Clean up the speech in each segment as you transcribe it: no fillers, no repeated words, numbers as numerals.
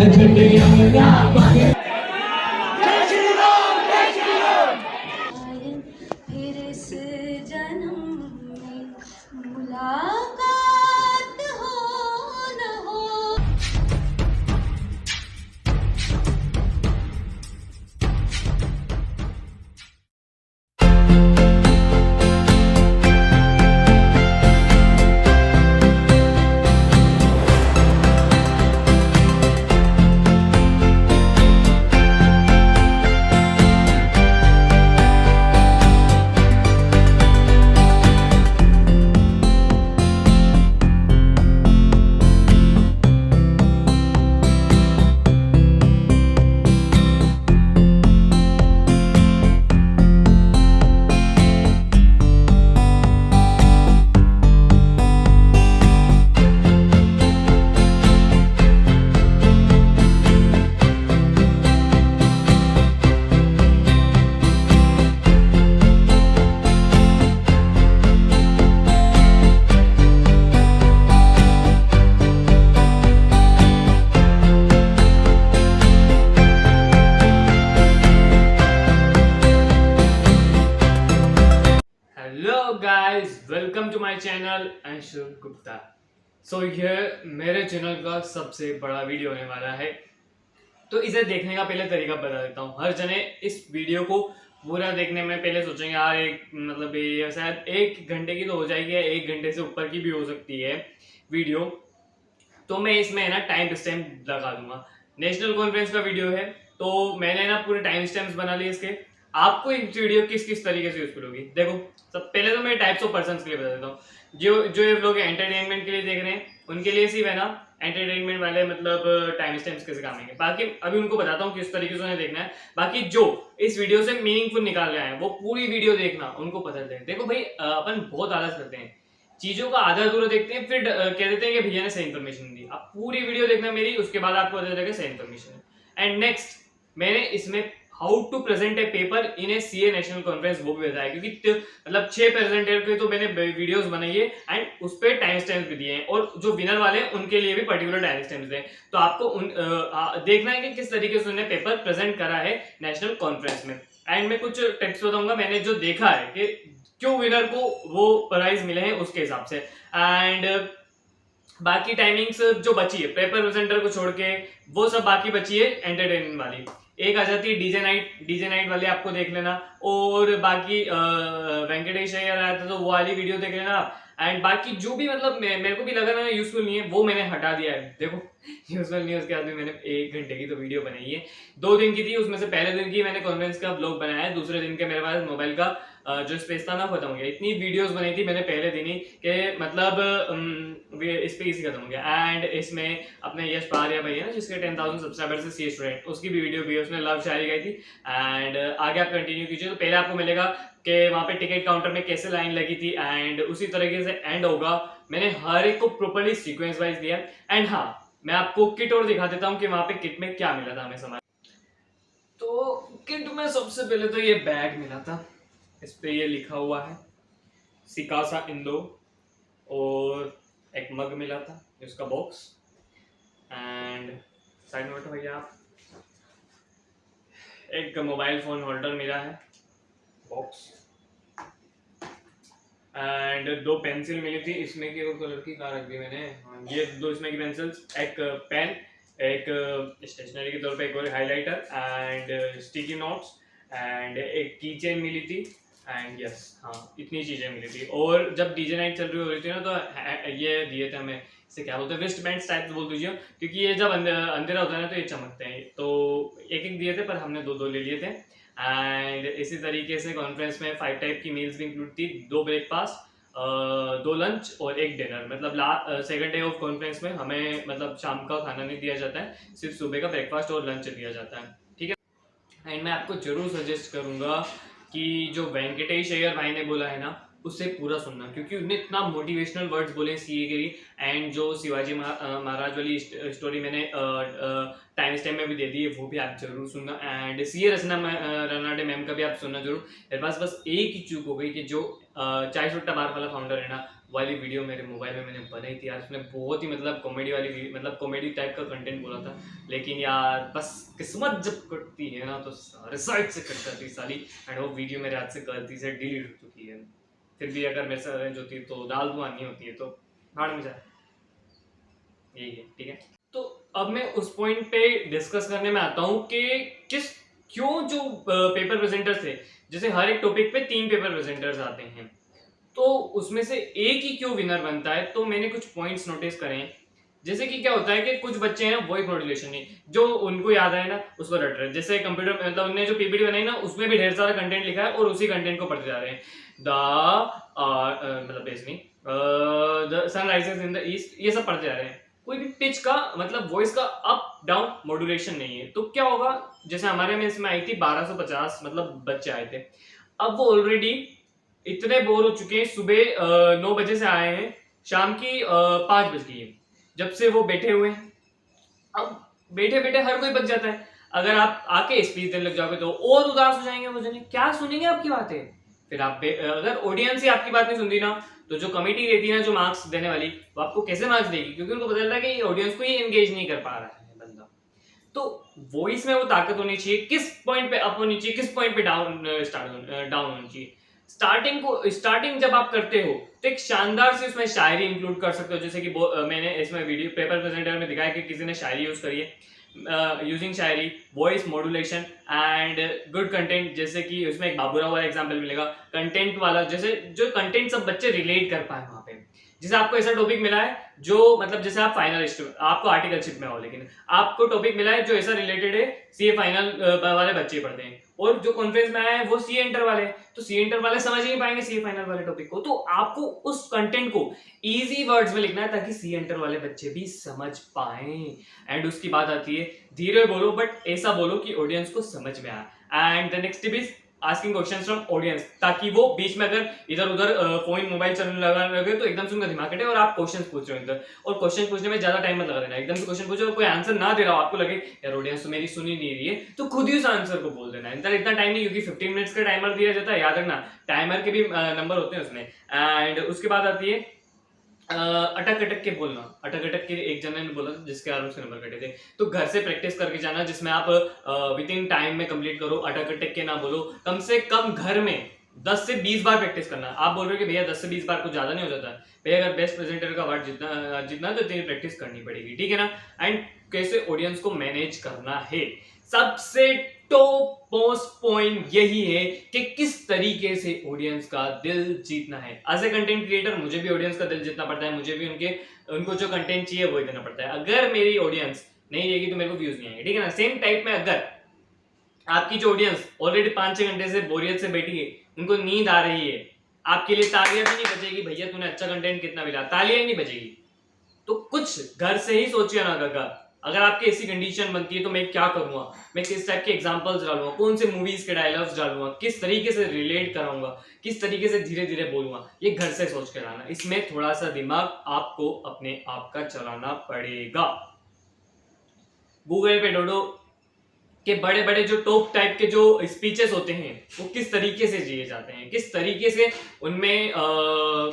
फिर इस जन्म में मुलाकात हो न हो। Hello guys, welcome to my channel Anshu Gupta. So ये मेरे चैनल का सबसे बड़ा वीडियो होने वाला है, तो इसे देखने का पहले तरीका बता देता हूँ। हर जने इस वीडियो को पूरा देखने में पहले सोचेंगे यार एक मतलब ये शायद 1 घंटे की तो हो जाएगी, 1 घंटे से ऊपर की भी हो सकती है वीडियो। तो मैं इसमें ना टाइम स्टैम्प लगा दूंगा। नेशनल कॉन्फ्रेंस का वीडियो है, तो मैंने ना पूरे टाइम स्टैम्प्स बना लिए इसके। आपको एक वीडियो किस किस तरीके से यूजफुल होगी देखो। सब पहले तो मैं टाइप्स ऑफ पर्सन्स के लिए बता देता हूँ। जो जो ये लोग एंटरटेनमेंट के लिए देख रहे हैं उनके लिए सिर्फ है ना एंटरटेनमेंट वाले मतलब टाइम स्टैम्प्स कैसे काम आएंगे। बाकी अभी उनको बताता हूँ किस तरीके से उन्हें देखना है। बाकी जो इस वीडियो से मीनिंगफुल निकाल रहे हैं वो पूरी वीडियो देखना, उनको पता चले। देखो भाई, अपन बहुत आलस करते हैं, चीजों का आधा अधूरा देखते हैं, फिर कह देते हैं कि भैया ने सही इन्फॉर्मेशन दी। आप पूरी वीडियो देखना मेरी, उसके बाद आपको पता चलेगा सही इन्फॉर्मेशन है। एंड नेक्स्ट, मैंने इसमें how to present a paper in a CA national conference वो भी बताया, क्योंकि मतलब 6 प्रेजेंटेटर के तो मैंने वीडियोस बनाई है एंड उस पर टाइम स्टैम्प भी दिए हैं, और जो विनर वाले हैं उनके लिए भी पर्टिकुलर टाइम स्टैम्प दें। तो आपको देखना है कि किस तरीके से उन्होंने पेपर प्रेजेंट करा है नेशनल कॉन्फ्रेंस में। एंड मैं कुछ टिप्स बताऊंगा मैंने जो देखा है कि क्यों विनर को वो प्राइज मिले हैं उसके हिसाब से। एंड बाकी टाइमिंग्स जो बची है पेपर प्रेजेंटर को छोड़ के, वो सब बाकी बची है एंटरटेनमेंट वाली। एक आ जाती है डीजे नाइट वाले, आपको देख लेना। और बाकी वेंकटेश अय्यर आया था तो वो वाली वीडियो देख लेना। एंड बाकी जो भी मतलब मेरे को भी लगा ना यूजफुल नहीं है वो मैंने हटा दिया है। देखो यूजफुल नहीं है, उसके बाद में मैंने 1 घंटे की तो वीडियो बनाई है। 2 दिन की थी, उसमें से पहले दिन की मैंने कॉन्फ्रेंस का ब्लॉग बनाया है, दूसरे दिन के मेरे पास मोबाइल का जो स्पेस था ना खत्म हो गया। इतनी वीडियोस बनाई थी मैंने पहले दिन ही कि मतलब स्पेस ही खत्म हो गया। एंड इसमें अपने यश पारिया भाई है ना, जिसके 10,000 सब्सक्राइबर से सी स्टूडेंट, उसकी भी वीडियो उसने लव शायरी गाई थी। एंड आगे आप कंटिन्यू कीजिए, तो पहले आपको मिलेगा कि वहाँ पे टिकट काउंटर में कैसे लाइन लगी थी, एंड उसी तरीके से एंड होगा। मैंने हर एक को प्रॉपर्ली सीक्वेंस वाइज दिया। एंड हाँ, मैं आपको किट और दिखा देता हूँ कि वहाँ पे किट में क्या मिला था हमें सामान। तो किट में सबसे पहले तो ये बैग मिला था, इस पे ये लिखा हुआ है सिकासा इंदो, और एक मग मिला था इसका बॉक्स। एंड साइड में बैठो भैया आप, एक मोबाइल फोन होल्डर मिला है बॉक्स। एंड 2 पेंसिल मिली थी, इसमें की वो कलर की कहाँ रख दी मैंने, ये 2 इसमें की पेंसिल्स, एक पेन, एक स्टेशनरी के तौर पे एक और highlighter, and sticky notes, and एक की चेन मिली थी। एंड यस, हाँ इतनी चीजें मिली थी। और जब डीजे नाइट चल रही हो रही थी ना, तो ये दिए थे हमें, इसे क्या बोलते हैं, वेस्ट बैंड टाइप बोल दीजिए, क्योंकि ये जब अंधेरा होता है ना तो ये चमकते हैं। तो एक एक दिए थे, पर हमने 2-2 ले लिए थे। एंड इसी तरीके से कॉन्फ्रेंस में 5 टाइप की मील्स भी इंक्लूड थी, 2 ब्रेकफास्ट, 2 लंच और 1 डिनर। मतलब सेकंड डे ऑफ कॉन्फ्रेंस में हमें मतलब शाम का खाना नहीं दिया जाता है, सिर्फ सुबह का ब्रेकफास्ट और लंच दिया जाता है, ठीक है। एंड मैं आपको जरूर सजेस्ट करूंगा कि जो वेंकटेश अय्यर भाई ने बोला है ना, उससे पूरा सुनना, क्योंकि उन्हें इतना मोटिवेशनल वर्ड्स बोले सीए के लिए। एंड जो शिवाजी महाराज वाली स्टोरी मैंने टाइम स्टैम्प में भी दे दी है, वो भी आप जरूर सुनना। And CA Rachana Ranade ma'am का भी आप सुनना जरूर। मेरे पास बस एक ही चूक हो गई कि जो चाय सुट्टा बार वाला फाउंडर है ना, वाली वीडियो मेरे मोबाइल में मैंने बनाई थी यार, उसने बहुत ही मतलब कॉमेडी वाली मतलब कॉमेडी टाइप का कंटेंट बोला था, लेकिन यार बस किस्मत जब कटती है ना तो सारे साइड से कट जाती है साली। एंड वो वीडियो मेरे हाथ से गलती से डिलीट हो चुकी है। फिर भी अगर मेरे से अरेंज होती है तो डाल दूँ, नहीं होती है तो भाड़ में जाए, यही है, ठीक है। तो अब मैं उस पॉइंट पे डिस्कस करने में आता हूँ कि क्यों जो पेपर प्रेजेंटर्स थे, जैसे हर एक टॉपिक पे 3 पेपर प्रेजेंटर्स आते हैं, तो उसमें से एक ही क्यों विनर बनता है। तो मैंने कुछ पॉइंट्स नोटिस करे हैं। जैसे कि क्या होता है कि कुछ बच्चे हैं वॉइस मॉड्यूलेशन नहीं, जो उनको याद है ना उसको रट रहे हैं। जैसे कंप्यूटर मतलब उन्होंने जो पीपीटी बनाई ना, उसमें भी ढेर सारा कंटेंट लिखा है और उसी कंटेंट को पढ़ते जा रहे हैं। मतलब basically the sun rises in the east, ये सब पढ़ते जा रहे हैं। कोई भी पिच का मतलब वॉइस का अप डाउन मॉड्यूलेशन नहीं है। तो क्या होगा, जैसे हमारे में इसमें आई थी 1250 मतलब बच्चे आए थे। अब वो ऑलरेडी इतने बोर हो चुके हैं, सुबह 9 बजे से आए हैं, शाम की 5 बज गई है जब से वो बैठे हुए हैं। अब बैठे बैठे हर कोई बच जाता है। अगर आप आके स्पीच देने लग जाओगे तो और उदास हो जाएंगे वो जने, क्या सुनेंगे आपकी बातें। फिर आप अगर ऑडियंस ही आपकी बात नहीं सुनती ना, तो जो कमेटी रहती है ना, जो मार्क्स देने वाली, वो आपको कैसे मार्क्स देगी, क्योंकि उनको पता चलता है कि ऑडियंस को ये एंगेज नहीं कर पा रहा है बंदा। तो वॉइस में वो ताकत होनी चाहिए, किस पॉइंट पे अप होनी चाहिए, किस पॉइंट पे डाउन होनी चाहिए। स्टार्टिंग जब आप करते हो तो एक शानदार से उसमें शायरी इंक्लूड कर सकते हो। जैसे कि मैंने इसमें वीडियो पेपर प्रेजेंटर में दिखाया कि किसी ने शायरी यूज करी है, using Shayari, voice modulation and good content. जैसे कि उसमें एक बाबूराव वाला एग्जांपल मिलेगा, कंटेंट वाला, जैसे जो कंटेंट सब बच्चे रिलेट कर पाए वहां पे। जैसे आपको ऐसा टॉपिक मिला है जो मतलब जैसे आप फाइनलिस्ट, आपको आर्टिकलशिप में हो, लेकिन आपको टॉपिक मिला है जो ऐसा रिलेटेड है, सीए फाइनल वाले बच्चे पढ़ते हैं, और जो कॉन्फ्रेंस में आए हैं वो सीए इंटर वाले, तो सीए इंटर वाले समझ नहीं पाएंगे सीए फाइनल वाले टॉपिक को। तो आपको उस कंटेंट को इजी वर्ड्स में लिखना है ताकि सीए इंटर वाले बच्चे भी समझ पाएं। एंड उसकी बात आती है, धीरे बोलो बट ऐसा बोलो कि ऑडियंस को समझ में आए। And the next tip is asking questions from audience, ताकि वो बीच में अगर इधर उधर फोन मोबाइल चलने लगे तो एकदम से उनका दिमाग कटे और आप क्वेश्चंस पूछ रहे हो इधर, और क्वेश्चन पूछने में ज्यादा टाइम मत लगा देना। एकदम से क्वेश्चन पूछो और कोई आंसर ना दे रहा हो, आपको लगे यार ऑडियंस तो मेरी सुन ही नहीं रही है, तो खुद ही उस आंसर को बोल देना। इतना टाइम नहीं, क्योंकि 15 मिनट्स का टाइमर दिया जाता है, याद रखना, टाइमर के भी नंबर होते हैं उसमें। एंड उसके बाद आती है अटक अटक के बोलना। अटक अटक के एक जने ने बोला था जिसके कारण उसके नंबर कटे थे। तो घर से प्रैक्टिस करके जाना, जिसमें आप विद इन टाइम में कंप्लीट करो। अटक अटक के ना बोलो, कम से कम घर में 10 से 20 बार प्रैक्टिस करना। आप बोल रहे हो कि भैया 10 से 20 बार कुछ ज्यादा नहीं हो जाता भैया, अगर बेस्ट प्रेजेंटर का वर्ड जितना तो इतनी प्रैक्टिस करनी पड़ेगी, ठीक है ना। एंड कैसे ऑडियंस को मैनेज करना है, सबसे टॉप मोस्ट पॉइंट यही है कि किस तरीके से ऑडियंस का दिल जीतना है। एज ए कंटेंट क्रिएटर मुझे भी ऑडियंस का दिल जीतना पड़ता है, मुझे भी उनको जो कंटेंट चाहिए वो देना पड़ता है। अगर मेरी ऑडियंस नहीं रहेगी तो मेरे को व्यूज नहीं आएंगे, ठीक है ना। सेम टाइप में अगर आपकी जो ऑडियंस ऑलरेडी 5-6 घंटे से बोरियत से बैठी है, उनको नींद आ रही है, आपके लिए तालियां भी नहीं बजेगी, भैया तूने अच्छा कंटेंट कितना मिला, तालियां ही नहीं बजेगी। तो कुछ घर से ही सोचिए ना काका, अगर आपकी ऐसी कंडीशन बनती है तो मैं क्या करूंगा, मैं किस टाइप के एग्जांपल्स डालूंगा, कौन से मूवीज के डायलॉग्स डालूंगा, किस तरीके से रिलेट कराऊंगा, किस तरीके से धीरे धीरे बोलूंगा, ये घर से सोच कर आना। इसमें थोड़ा सा दिमाग आपको अपने आप का चलाना पड़ेगा। गूगल पे डोडो के बड़े बड़े जो टॉप टाइप के जो स्पीचेस होते हैं वो किस तरीके से दिए जाते हैं, किस तरीके से उनमें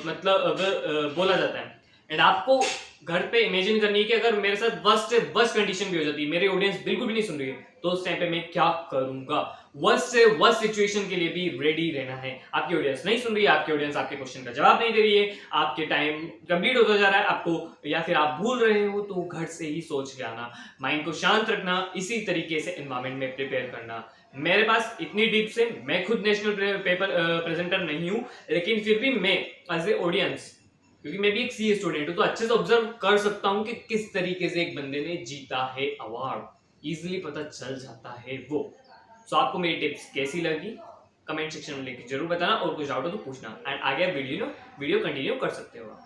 मतलब बोला जाता है। एंड आपको घर पे इमेजिन करनी है कि अगर मेरे साथ वर्स्ट से वर्स्ट कंडीशन भी हो जाती है, मेरी ऑडियंस बिल्कुल भी नहीं सुन रही है, तो उस टाइम पे मैं क्या करूंगा। वर्स्ट से वर्स्ट सिचुएशन के लिए भी रेडी रहना है। आपकी ऑडियंस नहीं सुन रही है, आपकी ऑडियंस आपके क्वेश्चन का जवाब नहीं दे रही है, आपके टाइम कंप्लीट होता जा रहा है आपको, या फिर आप भूल रहे हो, तो घर से ही सोच के आना, माइंड को शांत रखना, इसी तरीके से एनवायरमेंट में प्रिपेयर करना। मेरे पास इतनी डीप से, मैं खुद नेशनल पेपर प्रेजेंटर नहीं हूं, लेकिन फिर भी मैं एज ए ऑडियंस, क्योंकि मैं भी एक सीए स्टूडेंट हूं, तो अच्छे से ऑब्जर्व कर सकता हूं कि किस तरीके से एक बंदे ने जीता है अवार्ड, इजीली पता चल जाता है वो। सो आपको मेरी टिप्स कैसी लगी कमेंट सेक्शन में लिख के जरूर बताना, और कुछ डाउट हो तो पूछना। एंड आगे आप वीडियो कंटिन्यू कर सकते हो।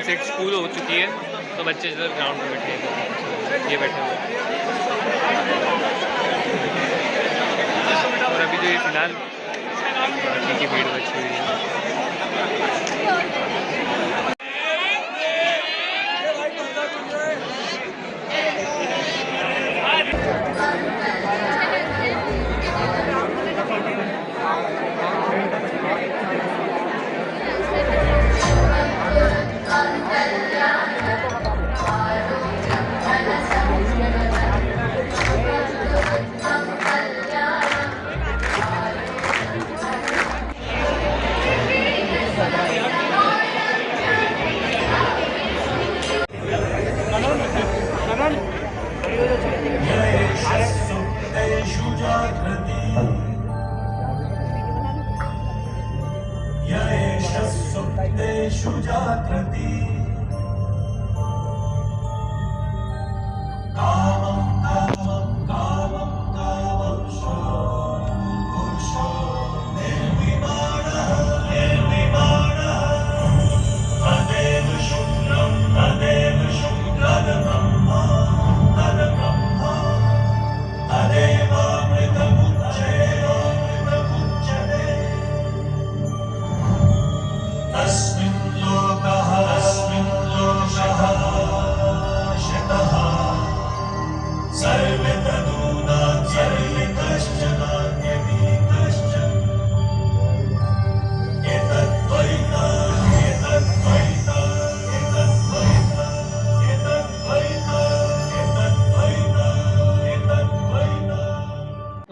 एग्जैक्ट स्कूल हो चुकी है, तो बच्चे जो ग्राउंड में बैठे हैं, ये बैठे हुए और अभी जो ये फिलहाल बाकी की भीड़ बची हुई है।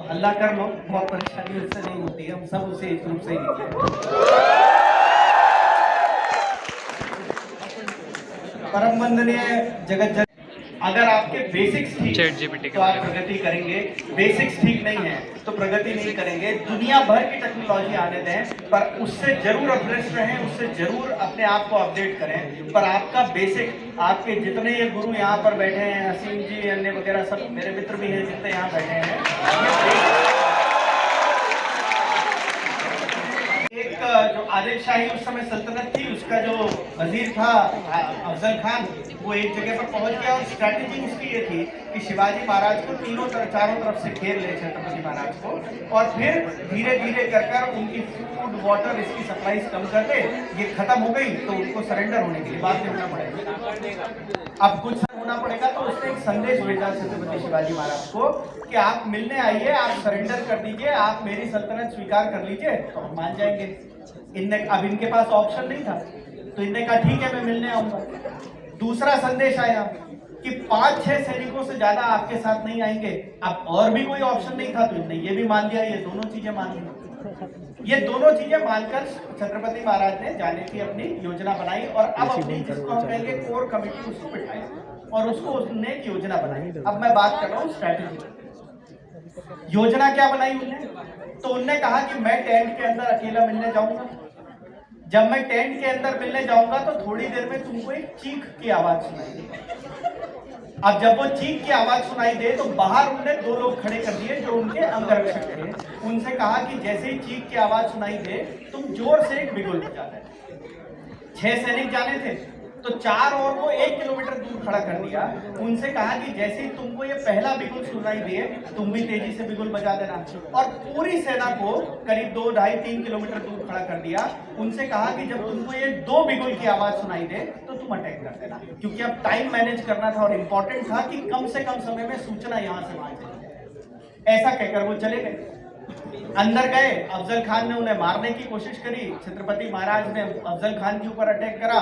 हल्ला कर लो, बहुत परेशानी उससे नहीं होती है, हम सब उसे एक रूप से ही लिखते हैं। परम वंदनीय जगत जन, अगर आपके बेसिक्स ठीक ChatGPT तो आप प्रगति करेंगे, बेसिक्स ठीक नहीं है तो प्रगति नहीं करेंगे। दुनिया भर की टेक्नोलॉजी आने दें, पर उससे जरूर अपडेट रहें, उससे जरूर अपने आप को अपडेट करें। पर आपका बेसिक, आपके जितने ये गुरु यहाँ पर बैठे हैं, असीम जी, अन्य वगैरह सब मेरे मित्र भी हैं जितने यहाँ बैठे हैं, एक जो आदिल शाही उस समय सल्तनत थी, उसका जो वजीर था अफजल खान, वो एक जगह पर पहुंच गया और स्ट्रैटेजी उसकी ये थी कि शिवाजी महाराज को चारों तरफ से घेर ले छत्रपति महाराज को, और फिर धीरे धीरे कर उनकी फूड वाटर इसकी सप्लाईज कम कर दे। ये खत्म हो गई तो उनको सरेंडर होने के लिए बाद में होना पड़ेगा। अब कुछ होना पड़ेगा, तो उसने एक संदेश भेजा छत्रपति शिवाजी महाराज को कि आप मिलने आइए, आप सरेंडर कर दीजिए, आप मेरी सल्तनत स्वीकार कर लीजिए तो हम मान जाएंगे। अब इनके पास ऑप्शन नहीं था, तो इनने कहा ठीक है मैं मिलने आऊंगा। दूसरा संदेश आया कि 5-6 सैनिकों से ज्यादा आपके साथ नहीं आएंगे। अब और भी कोई ऑप्शन नहीं था, तो इनने ये भी मान लिया, ये दोनों चीजें मान ली। ये दोनों चीजें मानकर छत्रपति महाराज ने जाने की अपनी योजना बनाई, और अब अपनी जिसको हम कहेंगे कोर कमेटी उसको बिठाई और उसको उसने एक योजना बनाई। अब मैं बात कर रहा हूँ स्ट्रैटेजी। योजना क्या बनाई उन्होंने? तो उन्होंने कहा कि मैं टेंट के अंदर अकेला मिलने जाऊंगा। जब मैं टेंट के अंदर मिलने जाऊंगा तो थोड़ी देर में तुमको एक चीख की आवाज सुनाई देगी। अब जब वो चीख की आवाज सुनाई दे तो बाहर उन्होंने 2 लोग खड़े कर दिए जो उनके अंगरक्षक थे। उनसे कहा कि जैसे ही चीख की आवाज सुनाई दे तुम जोर से एक बिगुल बजा देना। 6 सैनिक जाने थे, तो 4 और को 1 किलोमीटर दूर खड़ा कर दिया। उनसे कहा कि जैसे ही तुमको ये पहला बिगुल सुनाई दे तुम भी तेजी से बिगुल बजा देना, और पूरी सेना को करीब 2, 2.5, 3 किलोमीटर दूर खड़ा कर दिया। उनसे कहा कि जब तुमको ये 2 बिगुल की आवाज सुनाई दे तो तुम अटैक कर देना, क्योंकि अब टाइम मैनेज करना था और इंपॉर्टेंट था कि कम से कम समय में सूचना यहाँ से वहां जाए। ऐसा कहकर वो चले गए। अंदर गए, अफजल खान ने उन्हें मारने की कोशिश करी। छत्रपति महाराज ने अफजल खान के ऊपर अटैक करा,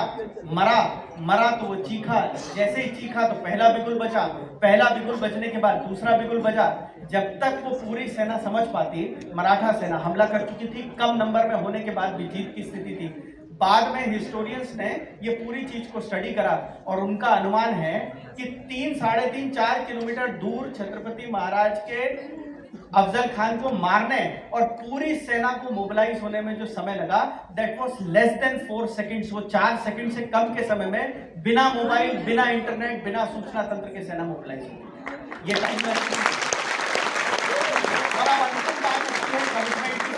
मरा तो वो चीखा। जैसे ही चीखा तो पहला बिगुल बजा, पहला बिगुल बजने के बाद दूसरा बिगुल बजा। जब तक वो पूरी सेना समझ पाती, मराठा सेना हमला कर चुकी थी, कम नंबर में होने के बाद भी जीत की स्थिति थी। बाद में हिस्टोरियंस ने ये पूरी चीज को स्टडी करा और उनका अनुमान है कि 3, 3.5, 4 किलोमीटर दूर छत्रपति महाराज के अफजल खान को मारने और पूरी सेना को मोबिलाइज होने में जो समय लगा, that was less than 4 seconds. वो 4 सेकंड से कम के समय में बिना मोबाइल, बिना इंटरनेट, बिना सूचना तंत्र के सेना मोबिलाइज हुई। ये टाइम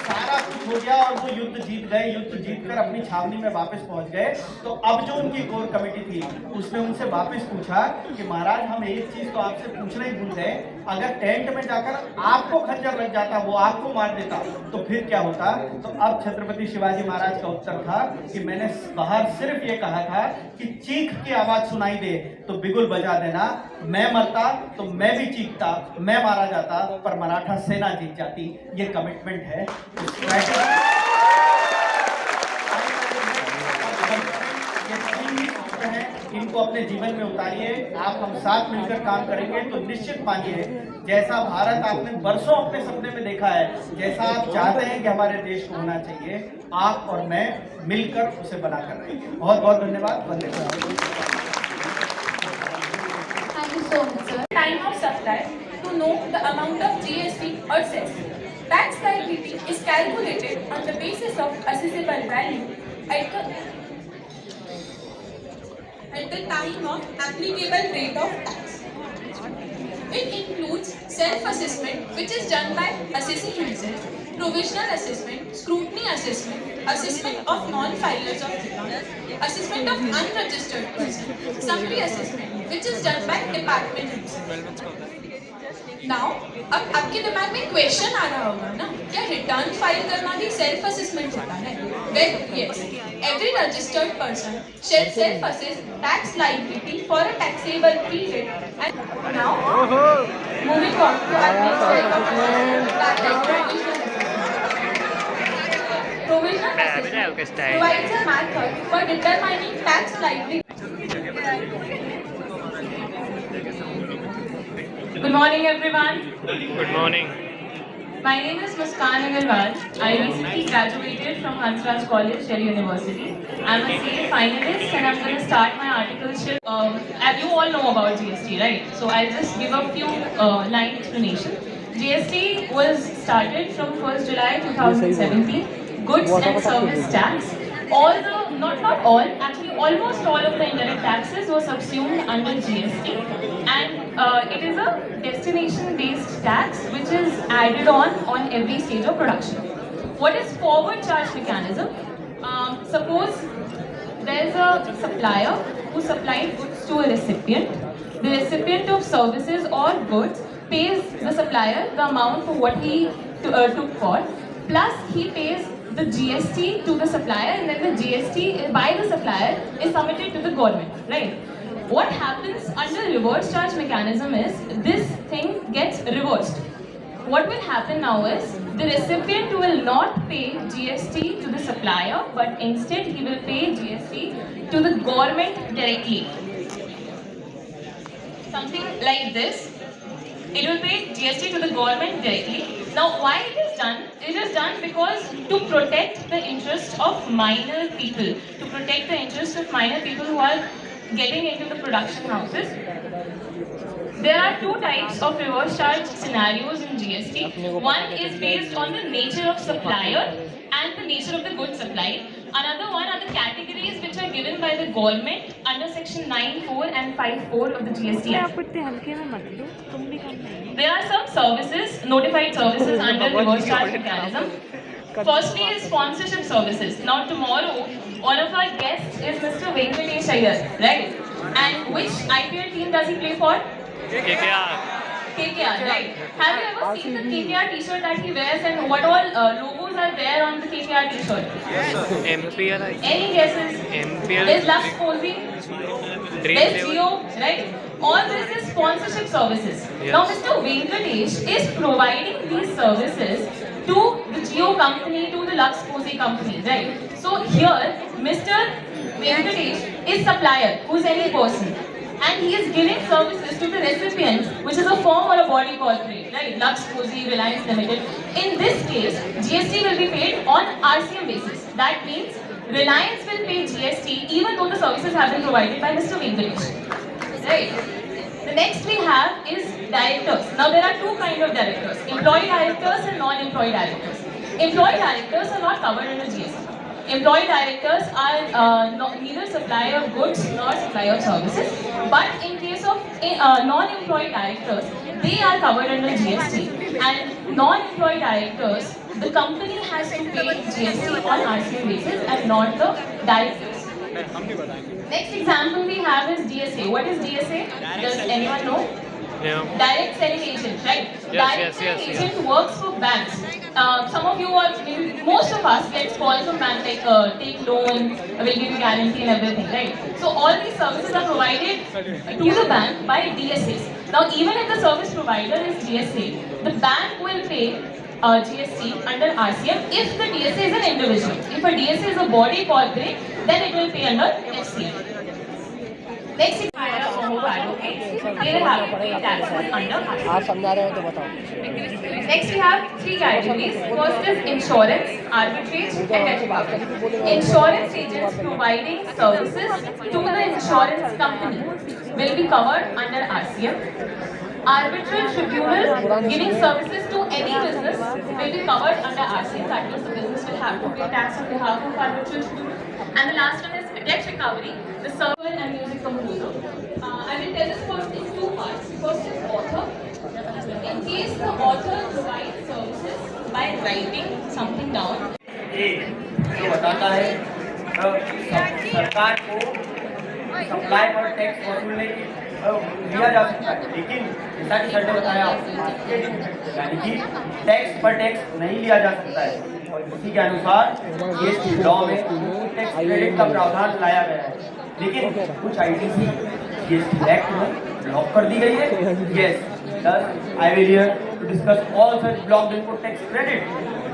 सारा कुछ हो गया और वो युद्ध जीत गए। युद्ध जीतकर अपनी छावनी में वापस पहुंच गए। तो अब जो उनकी कोर कमेटी थी उसने उनसे वापस पूछा कि महाराज, हम एक चीज तो आपसे पूछना ही भूल गए, अगर टेंट में जाकर आपको खंजर लग जाता, वो आपको मार देता, तो फिर क्या होता? तो अब छत्रपति शिवाजी महाराज का उत्तर था कि मैंने बाहर सिर्फ ये कहा था कि चीख की आवाज सुनाई दे तो बिगुल बजा देना। मैं मरता तो मैं भी चीखता, मैं मारा जाता, पर मराठा सेना जीत जाती। ये कमिटमेंट है। इनको अपने जीवन में उतारिए। आप हम साथ मिलकर काम करेंगे तो निश्चित मानिए, जैसा भारत आपने बरसों अपने सपने में देखा है, जैसा आप चाहते हैं कि हमारे देश को होना चाहिए, आप और मैं मिलकर उसे बनाकर रहेंगे। बहुत बहुत धन्यवाद। Vande Mataram. Thank you so much, sir. Time of supply to know the amount of GST or cess. Tax liability is calculated on the basis of assessable value at the time of applicable rate of tax. It includes self-assessment, which is done by assessing himself, provisional assessment, scrutiny assessment, assessment of non-filers of return, assessment of unregistered person, summary assessment, which is done by department himself. Now, अब आपके दिमाग में question आ रहा होगा ना, क्या return file करना भी सेल्फ असेसमेंट होता है? Well, yes. Every registered person shall self-assess tax liability for a taxable period. And now, moving on to administrative provisional assessment provides a method for determining tax liability. Good morning, everyone. Good morning. My name is Muskan Agarwal. I recently graduated from Hansraj College, Delhi University. I'm a CA finalist and I'm going to start my articleship. As you all know about GST, right? So I'll just give a few line explanation. GST was started from 1st July 2017. Goods and service tax. All the, not all, actually almost all of the indirect taxes were subsumed under GST, and it is a destination-based tax which is added on every stage of production. What is forward charge mechanism? Suppose there is a supplier who supplied goods to a recipient. The recipient of services or goods pays the supplier the amount for what he took for, plus he pays the GST to the supplier, and then the GST by the supplier is submitted to the government, right? What happens under reverse charge mechanism is this thing gets reversed. What will happen now is the recipient will not pay GST to the supplier, but instead he will pay GST to the government directly. Something like this. It will pay GST to the government directly. Now, why it is done? It is done because to protect the interest of minor people, to protect the interest of minor people who are getting into the production houses. There are two types of reverse charge scenarios in GST. One is based on the nature of supplier and the nature of the goods supplied. Another one are the categories which are given by the government under section 9(4) and 5(4) of the GST Act. There are some services, notified services under reverse charge mechanism. Firstly is sponsorship services. Now tomorrow, one of our guests is Mr. Venkatesh Iyer, right? And which IPL team does he play for? KKR, right? Have you ever seen the KKR t-shirt that he wears, and what all logos are there on the KKR t-shirt? MPL. Any guesses? MPL. There's Lux Cozy, there's Jio, right? All this is sponsorship services. Yes. Now Mr. Venkatesh is providing these services to the Jio company, to the Lux Cozy company, right? So here, Mr. Venkatesh is supplier, who's any person. And he is giving services to the recipient, which is a firm or a body corporate, right? Lux Cozy, Reliance Limited. In this case, GST will be paid on RCM basis. That means Reliance will pay GST even though the services have been provided by Mr. Venkatesh, right? The next we have is directors. Now there are two kinds of directors: employee directors and non-employee directors. Employee directors are not covered under GST. Employee directors are neither supplier of goods nor supplier of services. But in case of non-employee directors, they are covered under GST. And non-employee directors the company has to pay GST on RCM basis and not the directors. Next example we have is DSA. What is DSA? Does anyone know? Direct selling agent, right? Direct selling agent works for banks. Some of you or maybe most of us gets calls from banks like take loan, will give you guarantee and everything, right? So all these services are provided to the bank by DSAs. Now even if the service provider is DSA, the bank will pay GST under RCM if the DSA is an individual. If a DSA is a body corporate, then it will pay under FCM. Next, if hire a home advocate, they will have to pay taxes under RCM. Next, we have three categories. First is insurance, arbitrage, and advocacy. Insurance agents providing services to the insurance company will be covered under RCM. Arbitral tribunal giving services to any business will be covered under RCM. That means the business will have to pay tax on behalf of arbitral tribunal. And the last one is debt recovery, the server and music composer. I will tell this about in two parts. First is author. In case the author provides services by writing something down. जो बताता है सरकार को supply पर tax वसूलने की लिया जा सकता है, लेकिन जैसा कि सर ने बताया यानी कि टैक्स पर टैक्स नहीं लिया जा सकता है। और उसी के अनुसार जीएसटी लॉ में टैक्स क्रेडिट का प्रावधान लाया गया है, लेकिन कुछ आईटीसी जीएसटी एक्ट में लॉक कर दी गई है। Yes, thus I will here to discuss all such blocked input tax credit.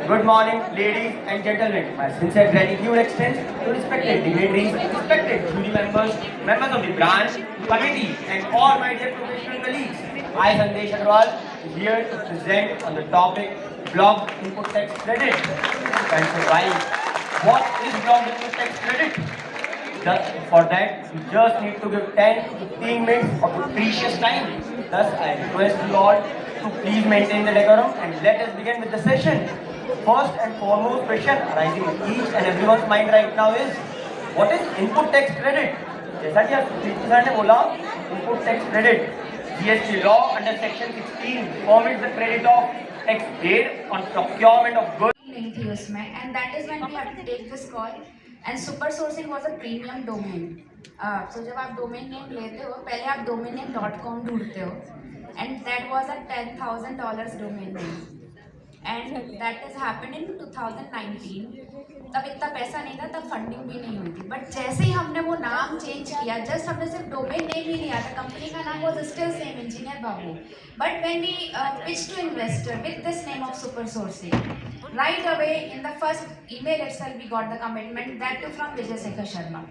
Good morning, ladies and gentlemen. My sincere gratitude extends to respected dignitaries, respected jury members, members of the branch, committee, and all my dear professional colleagues. I, Sandesh Agarwal, is here to present on the topic blocked input tax credit. And so, why? What is blocked input tax credit? For that, you just need to give 10 to 15 minutes of your precious time. Thus, I request you all to please maintain the decorum and let us begin with the session. First and foremost question arising in each and everyone's mind right now is, what is input tax credit? जैसा कि प्रीति sir ने बोला, input tax credit, GST law under section 16 permits the credit of tax paid on procurement of goods. नहीं थी उसमें, and that is when we had to take this call. And super sourcing was a premium domain. So जब आप domain name लेते हो, पहले आप domain name .com ढूंढते हो, and that was a $10,000 domain name. And that has happened in 2019. तब इतना पैसा नहीं था, तब फंडिंग भी नहीं हुई थी. बट जैसे ही हमने वो नाम चेंज किया, जस्ट हमने सिर्फ डोमेन नेम ही लिया था, कंपनी का नाम was still same, engineer Babu. But when we pitch to investor with this name of super sourcing, right away in the first email itself we got the commitment, that too from Vijay Shekhar Sharma.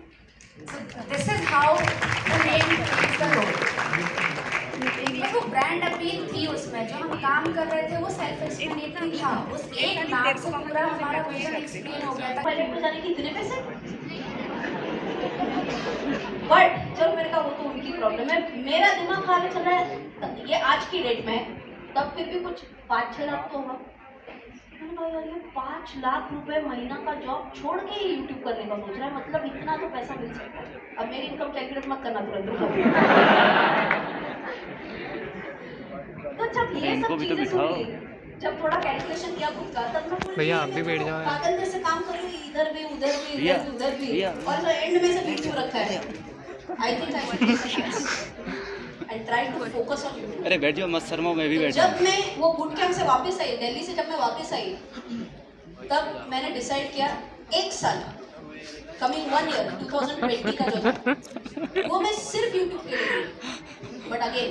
So this is how the name plays the role. वो brand appeal थी उसमें, जो हम काम कर रहे थे वो सेल्फ एक्सप्लेनेटरी था, उस एक नाम से पूरा हमारा विजन एक्सप्लेन हो गया था. पायलट को जाने की इतने पैसे, बट चलो मेरे का वो तो उनकी प्रॉब्लम है, मेरा दिमाग खाली चल रहा है ये आज की डेट में, तब फिर भी कुछ 5-6 लाख तो होगा. मैंने कहा यार ये 5 लाख रुपए महीना का जॉब छोड़ के ही यूट्यूब करने का सोच रहा है, मतलब इतना तो पैसा मिल सकता है. अब मेरी इनकम कैलकुलेट मत करना तुरंत. तो जब ये सब चीजें सुनी, जब थोड़ा कैलकुलेशन किया खुद का, तब मैं भैया आप भी बैठ जाओ, पागल जैसे काम कर रही, इधर भी उधर भी इधर भी उधर भी, और एंड में से बीच में रखा है. I think I should and try to focus on YouTube. अरे बैठ जाओ, मत शर्माओ, मैं भी बैठ जब मैं वो बूट कैंप से वापस आई, दिल्ली से जब मैं वापस आई, तब मैंने डिसाइड किया 1 साल कमिंग 1 ईयर 2020 का जो था वो मैं सिर्फ यूट्यूब के लिए. But again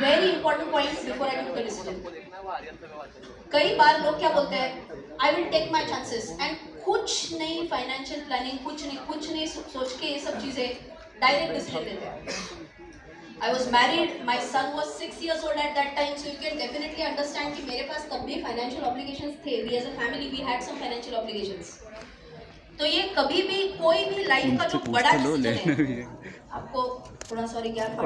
very important point before I took the decision, कई बार लोग क्या बोलते हैं, I will take my chances, and कुछ नहीं फाइनेंशियल प्लानिंग, कुछ नहीं सोच के ये सब चीज़ें डायरेक्ट डिसीजन लेते हैं. I was married, my son was 6 years old at that time, so you can definitely understand कि मेरे पास तब भी financial obligations थे. We as a family we had some financial obligations. तो ये कभी भी कोई भी लाइफ का जो बड़ा डिसीजन है, आपको थोड़ा सॉरी ज्ञान but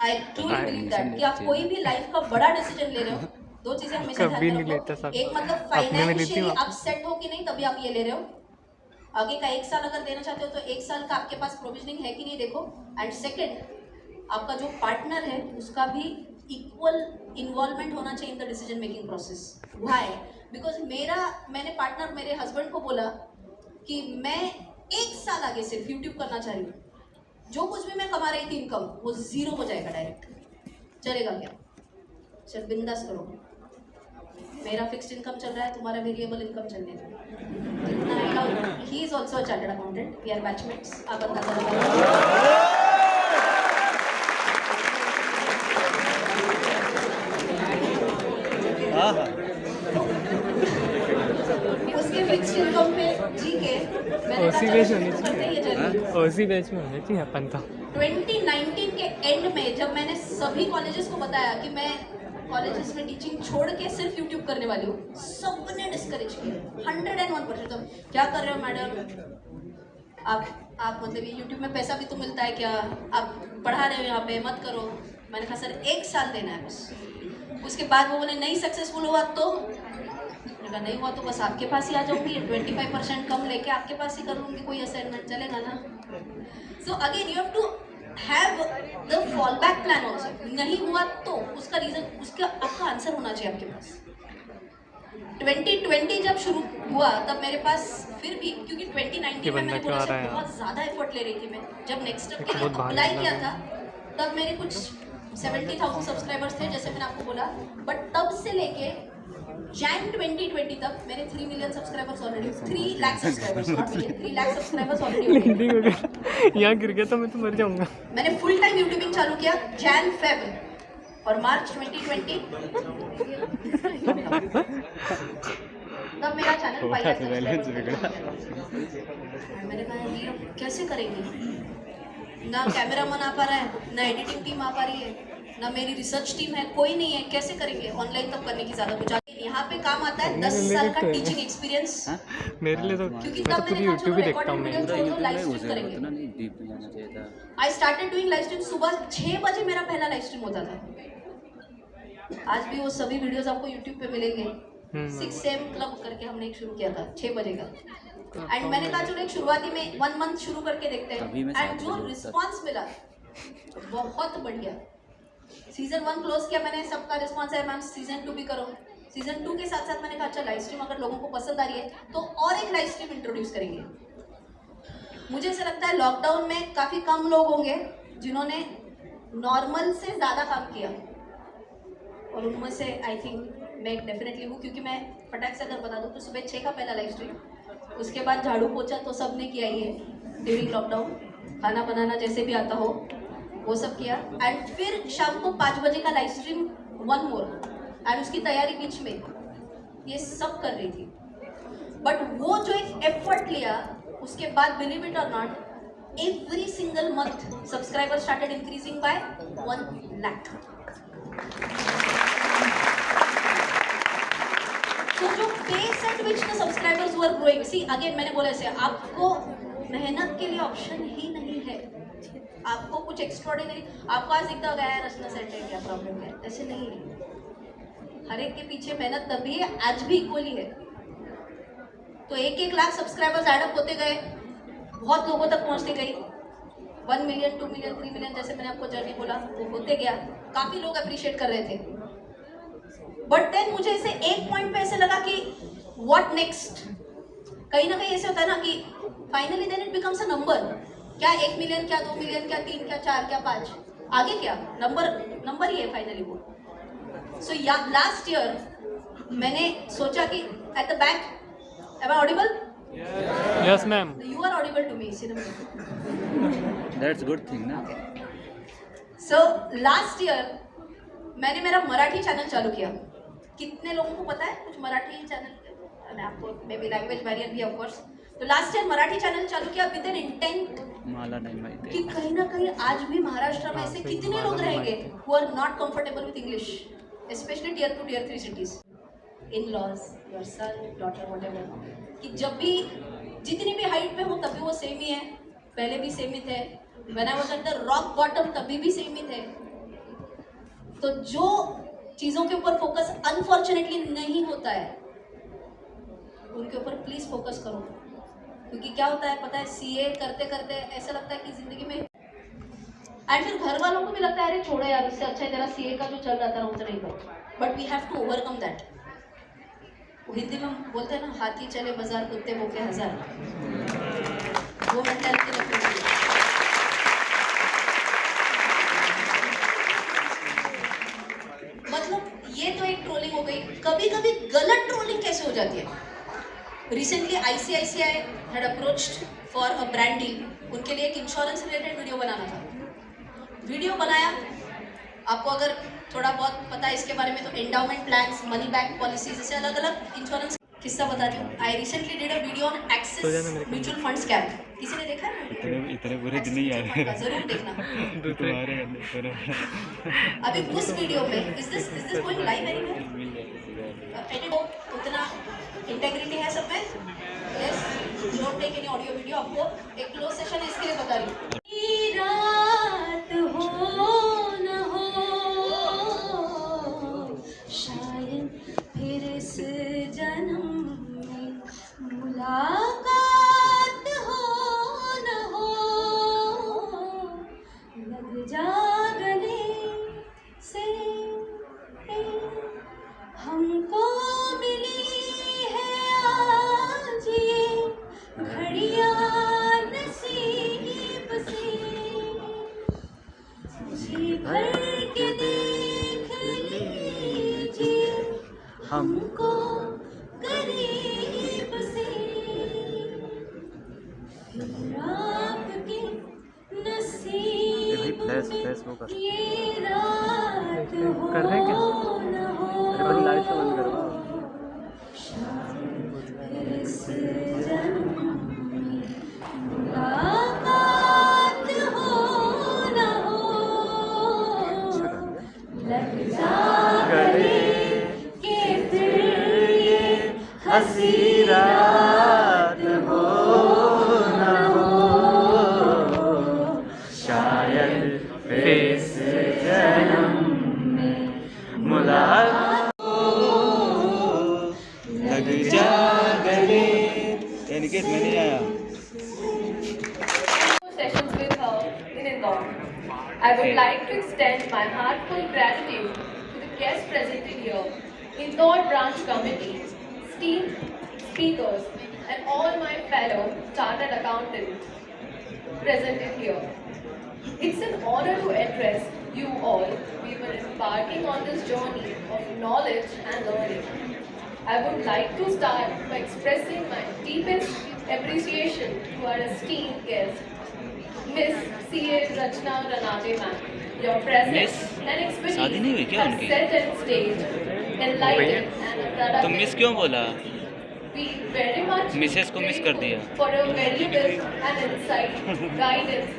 I truly believe that कि आप कोई भी लाइफ का बड़ा डिसीजन ले रहे हो, 2 चीजें हमेशा ध्यान में रखो. एक मतलब फाइनेंशियली आप सेट हो कि नहीं, तभी आप ये ले रहे हो. आगे का 1 साल अगर देना चाहते हो तो 1 साल का आपके पास प्रोविजनिंग है कि नहीं देखो. एंड सेकेंड, आपका जो पार्टनर है उसका भी इक्वल इन्वॉल्वमेंट होना चाहिए in the decision making process. Why? Because मैंने पार्टनर मेरे हस्बैंड को बोला कि मैं 1 साल आगे सिर्फ यूट्यूब करना चाह रही हूँ. जो कुछ भी मैं कमा रही थी इनकम वो 0 हो जाएगा डायरेक्ट. चलेगा क्या? चल बिंदास करो. मेरा फिक्स्ड इनकम चल रहा है, तुम्हारा वेरिएबल इनकम चलने दो. जितना आएगा. He is also a chartered accountant. We are batchmates. आप अंदाजा लगाओ. उसके फिक्स्ड इनकम पे जी के मैंने ओसी बेच होनी चाहिए. कहा ओसी बेच में होनी चाहिए अपन तो. 2019 के एंड में जब मैंने सभी कॉलेजेस को बताया कि मैं कॉलेजेस में टीचिंग छोड़ के सिर्फ यूट्यूब करने वाली हूँ, सबने डिस्करेज किया 101%. तो क्या कर रहे हो मैडम, आप मतलब ये यूट्यूब में पैसा भी तो मिलता है क्या, आप पढ़ा रहे हो यहाँ पे, मत करो. मैंने कहा सर 1 साल देना है बस. उसके बाद वो बोले नहीं सक्सेसफुल हुआ तो, मैंने कहा नहीं हुआ तो बस आपके पास ही आ जाऊंगी, 25% कम लेके आपके पास ही कर लूँगी, कोई असाइनमेंट चलेगा ना. So again you have to have the fall back plan also. नहीं हुआ तो उसका रीजन, उसका आपका आंसर होना चाहिए आपके पास. 2020 जब शुरू हुआ तब मेरे पास फिर भी, क्योंकि 2019 में मैंने बोला था बहुत ज़्यादा एफर्ट ले रही थी मैं. जब नेक्स्ट स्टेप के लिए अप्लाई किया था तब मेरे कुछ 70,000 सब्सक्राइबर्स थे जैसे मैंने आपको बोला. बट तब से लेके जैन 2020 तक मेरे 3 million subscribers already, 3 lakh subscribers, not million, 3 lakh subscribers already हो गए. यहाँ गिर गया तो मैं तो मर जाऊंगा. मैंने फुल टाइम यूट्यूबिंग चालू किया जैन फेब और मार्च 2020 तब मेरा चैनल 5 लाख सब्सक्राइबर्स. मैंने कहा ये कैसे करेंगे, ना कैमरामैन आ पा रहा है, ना एडिटिंग टीम आ पा रही है, ना मेरी रिसर्च टीम है, कोई नहीं है, कैसे करेंगे. ऑनलाइन तब करने की ज़्यादा कुछ यहाँ पे काम आता है 10 साल का टीचिंग एक्सपीरियंस. मेरे लिए तो क्योंकि मैं तो तब पूरी मैंने यूट्यूब ही देखता हूँ. मैं लाइव स्ट्रीम करेंगे. I started doing live stream. सुबह 6 बजे मेरा पहला लाइव स्ट्रीम होता था. आज भी वो सभी वीडियोस आपको यूट्यूब पे मिलेंगे. 6 AM क्लब करके हमने एक शुरू किया था 6 बजे का. एंड मैंने कहा चलो एक शुरुआती में 1 मंथ शुरू करके देखते हैं. एंड जो रिस्पॉन्स मिला बहुत बढ़िया. सीजन 1 क्लोज किया मैंने, सबका रिस्पॉन्स है मैम सीजन 2 भी करो. सीजन 2 के साथ साथ मैंने कहा अच्छा लाइव स्ट्रीम अगर लोगों को पसंद आ रही है तो और एक लाइव स्ट्रीम इंट्रोड्यूस करेंगे. मुझे ऐसा लगता है लॉकडाउन में काफ़ी कम लोग होंगे जिन्होंने नॉर्मल से ज़्यादा काम किया, और उनमें से आई थिंक मैं डेफिनेटली हूँ. क्योंकि मैं फटाक से अगर बता दूँ तो सुबह 6 का पहला लाइव स्ट्रीम, उसके बाद झाड़ू पोछा तो सब ने किया ही है ड्यूरिंग लॉकडाउन, खाना बनाना जैसे भी आता हो वो सब किया. एंड फिर शाम को 5 बजे का लाइव स्ट्रीम 1 मोर, एंड उसकी तैयारी बीच में ये सब कर रही थी. बट वो जो एक एफर्ट लिया उसके बाद बिलीव इट और not every single month subscriber started increasing by 1 lakh. तो जो pace at which the subscribers were growing, see again मैंने बोला ऐसे आपको मेहनत के लिए ऑप्शन ही नहीं है. आपको कुछ एक्स्ट्रॉर्डिनरी, आपको आज दिखता होगा यार रचना सेट है क्या प्रॉब्लम है, ऐसे नहीं है. हर एक के पीछे मेहनत तभी है, आज भी इक्वली है. तो 1-1 लाख सब्सक्राइबर्स एडअप होते गए, बहुत लोगों तक पहुंचते गई. 1 मिलियन, 2 मिलियन, 3 मिलियन जैसे मैंने आपको जर्नी बोला वो होते गया. काफ़ी लोग अप्रिशिएट कर रहे थे. बट देन मुझे ऐसे एक पॉइंट पे ऐसे लगा कि व्हाट नेक्स्ट. कहीं ना कहीं ऐसे होता है ना कि finally then it becomes a number. क्या 1 मिलियन, क्या 2 मिलियन, क्या 3, क्या 4, क्या 5, आगे क्या नंबर ही है फाइनली वो. सो लास्ट ईयर मैंने सोचा कि at the back, am I audible? Yes ma'am. You are audible to me. That's good thing ना. So last year मैंने मेरा मराठी चैनल चालू किया. कितने लोगों को पता है कुछ मराठी चैनल, मैं आपको मे बी लैंग्वेज बैरियर भी ऑफ कोर्स. तो लास्ट ईयर मराठी चैनल चालू किया विद एन इंटेंट मला नहीं माहिती कि कहीं ना कहीं आज भी महाराष्ट्र में ऐसे कितने लोग रहेंगे who are not comfortable with English, especially tier 2, tier 3 cities. In-laws, your son, daughter, whatever. कि जब भी जितनी भी हाइट पे हो तभी वो सेम ही है, पहले भी सेम ही थे. When I was at the rock bottom तभी भी सेम ही थे. तो जो चीज़ों के ऊपर फोकस अनफॉर्चुनेटली नहीं होता है उनके ऊपर प्लीज़ फोकस करो. क्योंकि क्या होता है पता है, सीए करते करते ऐसा लगता है कि ज़िंदगी में एंड फिर घर वालों को भी लगता है अरे छोड़ो यार, उससे अच्छा है तेरा सीए का जो चल रहा था ना उतना ही करो. But we have to overcome that. Hindi में बोलते हैं ना, हाथी चले बाजार कुत्ते भूखे हजार. वो मेंटालिटी रखनी चाहिए. मतलब ये तो एक ट्रोलिंग हो गई. कभी कभी गलत ट्रोलिंग कैसे हो जाती है. Recently ICICI had approached for a brand deal. उनके लिए एक इंश्योरेंस रिलेटेड वीडियो बनाना था. वीडियो बनाया. आपको अगर थोड़ा बहुत पता है इसके बारे में तो endowment plans, money back policies, ऐसे अलग अलग इंश्योरेंस. किस्सा बता रही हूँ. I recently did a video on axis mutual fund scam. किसी ने देखा है? इतने बुरे दिन नहीं आ रहे. जरूर देखना. तुम्हारे अभी उस वीडियो में is this going live anywhere? Edit उतना इंटेग्रिटी है सब में. Yes, don't take any audio video. आपको एक क्लोज सेशन है इसके लिए बता रही हूँ. रात हो न हो शायद फिर इस जन्म में मुलाकात हो न हो. लग जा गले से हमको मिली है आज ये घड़ियां नसीब से. जी भर के देख लीजिए हमको करीब से. फिर आपके नसीब में ये रात हो न हो. लाइट से बंद करो. शायद इस जन्म में मुलाकात हो न हो. लग जा गले के फिर ये हंसी रात हो न हो. शायद फिर इस जन्म में मुलाकात लग जा गले. निकेत मैं नहीं आया. Sessions with her in Indore. I would like to extend my heartfelt gratitude to the guests presented here, Indore Branch Committee, esteemed speakers, and all my fellow chartered accountants presented here. It's an honor to address you all. We were embarking on this journey of knowledge and learning. I would like to start by expressing my deepest appreciation to our esteemed guest, Miss C.A. Rachna Ranade ma'am. Your presence and शादी नहीं हुई expertise क्या have उनकी? set an stage, enlightened and productive. तुम miss क्यों बोला? We very much Mrs को miss कर दिया. for a valuable and insight guidance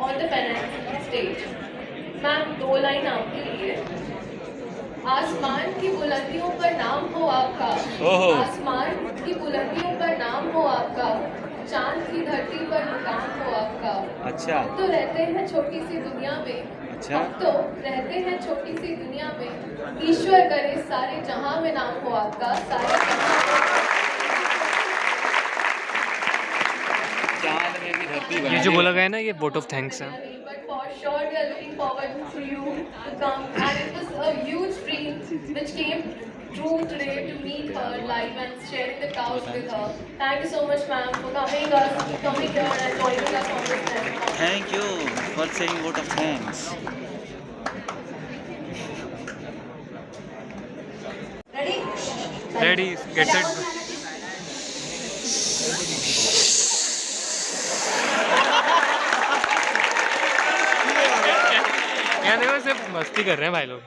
on the finance stage. Ma'am 2 line आपके लिए. आसमान की बुलंदियों पर नाम हो आपका. ओहो. आसमान की बुलंदियों पर नाम हो आपका. चांद की धरती पर मुकाम हो आपका. अच्छा. तो रहते हैं छोटी सी दुनिया में. अच्छा. हम तो रहते हैं छोटी सी दुनिया में. ईश्वर करे सारे जहां में नाम हो आपका. सारे चांद में भी धरती बना. ये जो बोला गया है ना, ये वोट ऑफ थैंक्स है. But for sure we are looking forward to you to come, and it was a huge dream which came true today to meet her live and sharing the couch with her. Thank you so much, ma'am, for coming here and joining us on this platform. Thank you for saying vote of thanks. Ready? Ready, get set. यहाँ देखो सिर्फ मस्ती कर रहे हैं भाई लोग.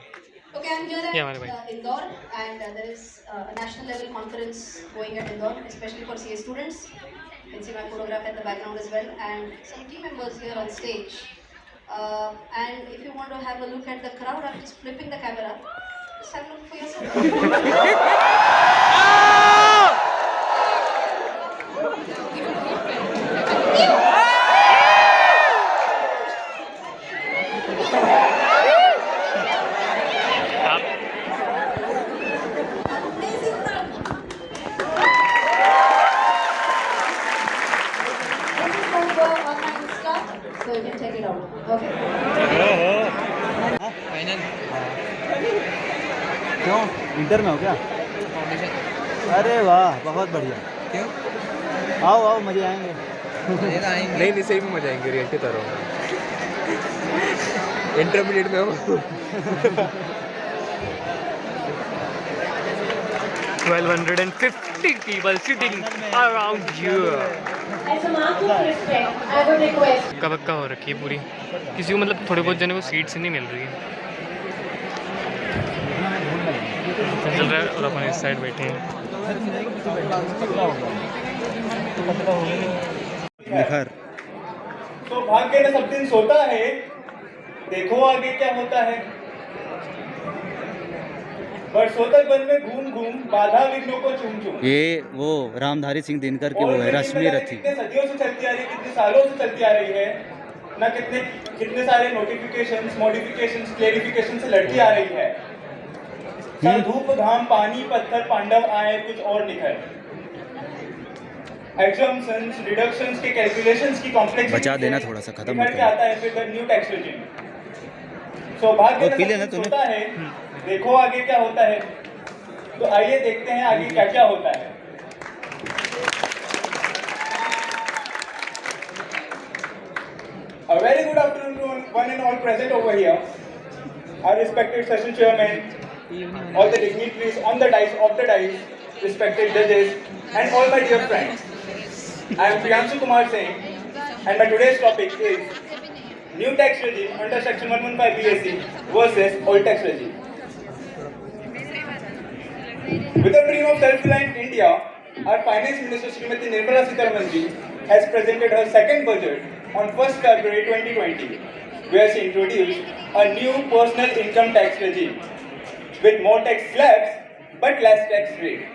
Okay, I'm here Yeah, हमारे at Indore, and there is a national level conference going at Indore, especially for CA students. You can see my photograph at the background as well, and some team members here on stage. And if you want to have a look at the crowd, I'm just flipping the camera. Just have a look for yourself. Amazing crowd. This is from the online stuff, so you can check it out. Okay. क्यों inter में हो क्या? अरे वाह बहुत बढ़िया। क्यों? आओ आओ मजे आएंगे। नहीं नहीं सही में मजा आएंगे रियल की तरह। इंटरमीडिएट में हो 1250 people sitting around here. As a mark of respect, I would request. कबक्का हो रखी है पूरी, किसी को मतलब थोड़े बहुत जने को सीट्स नहीं मिल रही है। चल रहा है और अपन इस साइड बैठे हैं। निखर तो भाग्य न सब दिन सोता है, देखो आगे क्या होता है। बरसोतक वन में घूम घूम बाधा विघ्नों को चूम चूम। ये वो रामधारी सिंह दिनकर की वो है रश्मि रथी। कितने सदियों से चलती आ रही है, कितने सालों से चलती आ रही है ना, कितने सारे नोटिफिकेशंस, मॉडिफिकेशंस, क्लेरिफिकेशन से लड़ती आ रही है। सब धूप घाम पानी पत्थर पांडव आए कुछ और निखर। एग्जम्पशंस, रिडक्शंस के कैलकुलेशंस की कॉम्प्लेक्सिटी बचा देना थोड़ा सा, खत्म निखर के आता है फिर न्यू टैक्स रेजिम। सौभाग्य होता है, देखो आगे क्या होता है। तो आइए देखते हैं आगे क्या क्या होता है। A very good afternoon to one and all present over here. Our respected session chairman, all the dignitaries on the dais, of the dais, respected judges, and all my dear friends. I am Priyanshu Kumar Singh, and my today's topic is new tax regime under section 115 BSc versus old tax regime. With a dream of self-reliant India, our Finance Minister Srimati Nirmala Sitharaman ji has presented her second budget on 1st February 2020, where she introduced a new personal income tax regime with more tax slabs but less tax rate.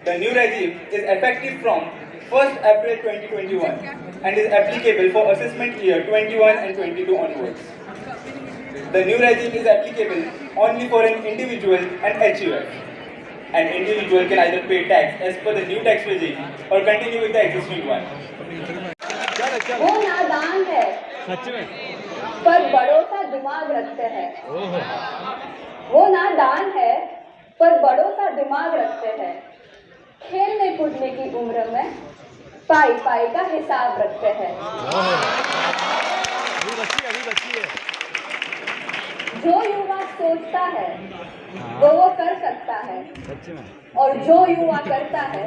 The new regime is effective from 1st April 2021 and is applicable for assessment year 21 and 22 onwards. The new regime is applicable only for an individual and HUF. An individual can either pay tax as per the new tax regime or continue with the existing one. वो नादान है पर बड़ों सा दिमाग रखते हैं। वो नादान है पर बड़ों सा दिमाग रखते हैं। खेलने कूदने की उम्र में पाई पाई का हिसाब रखते हैं। जो युवा सोचता है वो कर सकता है और जो युवा करता है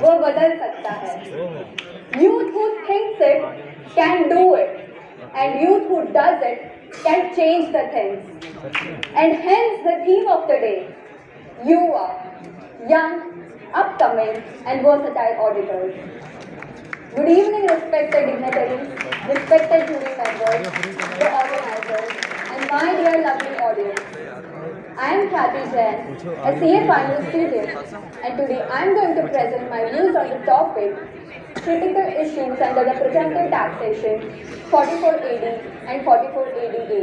वो बदल सकता है। Youth who thinks it can do it, and youth who does it can change the things. And hence the theme of the day: Yuva, young, upcoming, and versatile auditors. Good evening, respected dignitaries, respected jury members, the organizers, and my dear lovely audience. I am Khyati Jain, a CA final student, and today I am going to present my views on the topic critical issues under the representative taxation 44AD and 44ADA.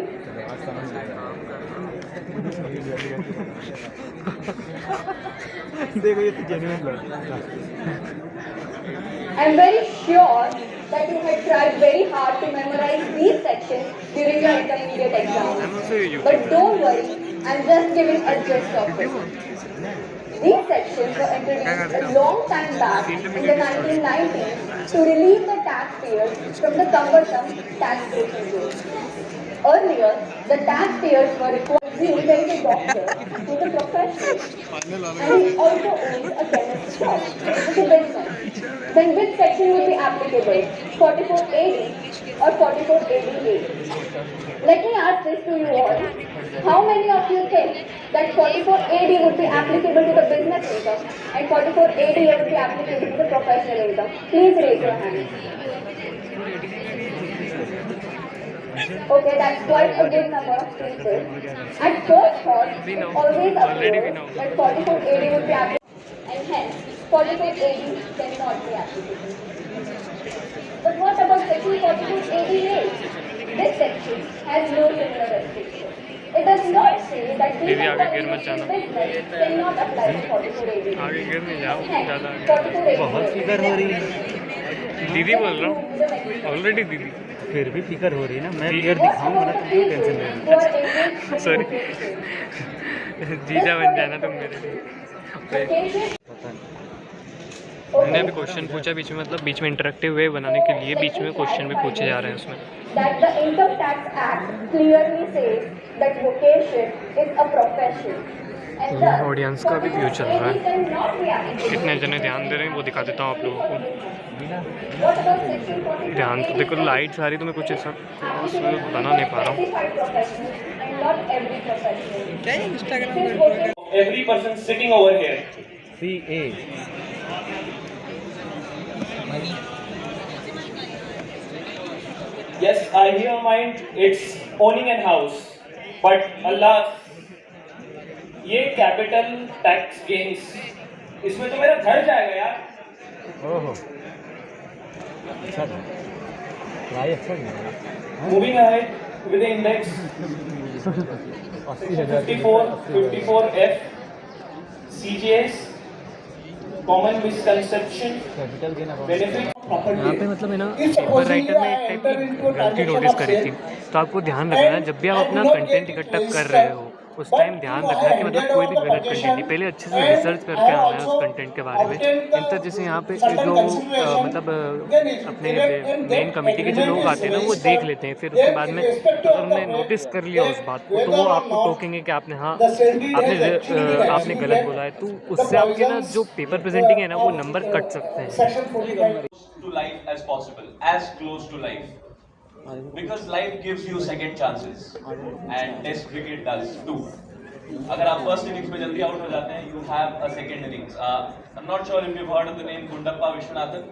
I am very sure that you had tried very hard to memorize these sections during your intermediate exam. But don't worry, I am just giving a gist of it. These sections were introduced a long time back in the 1990s to relieve the taxpayers from the cumbersome tax procedures. Earlier, the taxpayers were required to pay the doctor who is a professional and he also owns a chemist shop, which is a business. Then which section will be applicable, 44AD or 44ADA? Let me ask this to you all. How many of you think that 44AD would be applicable to the business income and 44ADA would be applicable to the professional income? Please raise your hand. Okay, that's quite a good number of people. At first thought, it always appears that 44AD would be applicable and hence 44AD cannot be applicable. But what about section 44ADA? This section has no similar restriction. It does not say that people qualified in business cannot apply to 44AD. Hence, 44AD बहुत फिकर हो रही है। दीदी बोल रहा हूँ, already दीदी। फिर भी फिकर हो रही है ना, मैं फिकर दिखाऊंगा ना तो क्यों टेंशन ले रही? सॉरी। जीजा बन जाना तुम मेरे लिए। मैंने अभी क्वेश्चन पूछा बीच में, मतलब बीच में इंटरेक्टिव वे बनाने के लिए बीच में क्वेश्चन भी पूछे जा रहे हैं उसमें। That the Income Tax Act clearly says that vocation is a profession. And thus, audience का भी व्यू चल रहा है, cannot be applicable. कितने जने ध्यान दे रहे हैं वो दिखा देता हूँ आप लोगों को। What about Section 42? ध्यान तो देखो, लाइट सारी तो मैं कुछ ऐसा बना नहीं पा रहा हूँ। Specified professional and not every professional. Every person sitting over here. CA. Yes, I hear mind. It's owning a house, but Allah, ये कैपिटल टैक्स गेन्स, इसमें तो मेरा घर जाएगा यार। ओहो, अच्छा था, ट्राई अच्छा नहीं। Moving ahead with the index 54F, CJS, common misconception, benefit, यहाँ पे मतलब है ना, पेपर राइटर ने एक टाइप की गलती नोटिस करी थी, तो आपको ध्यान रखना जब भी आप अपना कंटेंट इकट्ठा कर रहे हो उस टाइम ध्यान रखना कि मतलब कोई भी गलत कंटेंट नहीं, पहले अच्छे से रिसर्च करके आना है उस कंटेंट के बारे में। इंतर जैसे यहाँ पे जो मतलब अपने मेन कमेटी के जो लोग आते हैं ना वो देख लेते हैं, फिर उसके बाद में अगर उन्होंने नोटिस कर लिया उस बात को तो वो आपको टोकेंगे कि आपने आपने गलत बोला है, तो उससे आपके ना जो पेपर प्रेजेंटिंग है ना वो नंबर कट सकते हैं। To life as possible, as close to life, because life gives you second chances and test cricket does too. अगर आप फर्स्ट इनिंग्स में जल्दी आउट हो जाते हैं, you have a second innings. I'm not sure if you've heard of the name Gundappa Vishwanathan,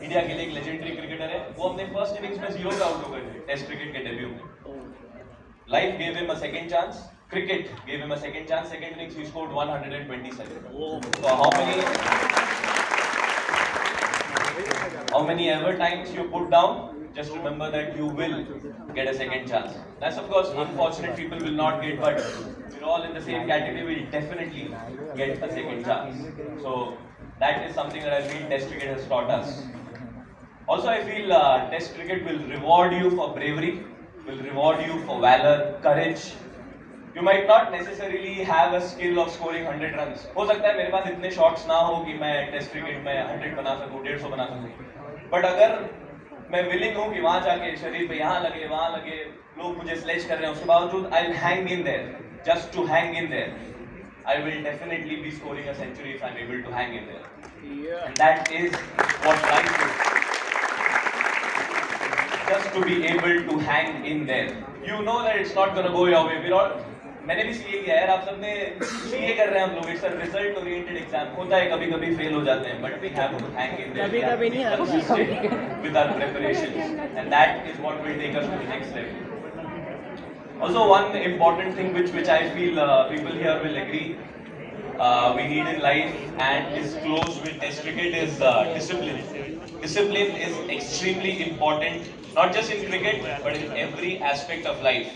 India के लिए एक लेजेंडरी क्रिकेटर है। वो अपने फर्स्ट इनिंग्स में 0 पे आउट हो गए थे टेस्ट क्रिकेट के डेब्यू में। Life gave him a second chance. Cricket gave him a second chance. Second innings he scored 127. So how many ever times you put down, just remember that you will get a second chance. That's of course unfortunate people will not get, but we're all in the same category, we'll definitely get a second chance. So that is something that I feel Test cricket has taught us. Also I feel Test cricket will reward you for bravery, will reward you for valor, courage. You might not necessarily have a skill of scoring 100 runs. हो सकता है मेरे पास इतने shots ना हो कि मैं test cricket में 100 बना सकूं, 150 बना सकूं, बट अगर मैं विलिंग हूँ कि वहाँ जाके शरीर पे यहाँ लगे वहाँ लगे, लोग मुझे स्लेज कर रहे हैं, उसके बावजूद I will hang in there, just to hang in there, I will definitely be scoring a century if I am able to hang in there, and that is what life is, just to be able to hang in there. You know that it's not going to go your way. We're all, मैंने भी CA किया यार, आप सबने CA कर रहे हैं हम लोग, it's a result oriented exam, होता है कभी कभी फेल हो जाते हैं, but we have to hang in there, कभी नहीं with our preparations, and that is what will take us to the next level. Also one important thing which I feel people here will agree we need in life and is close with Test cricket is discipline. Discipline is extremely important, not just in cricket but in every aspect of life.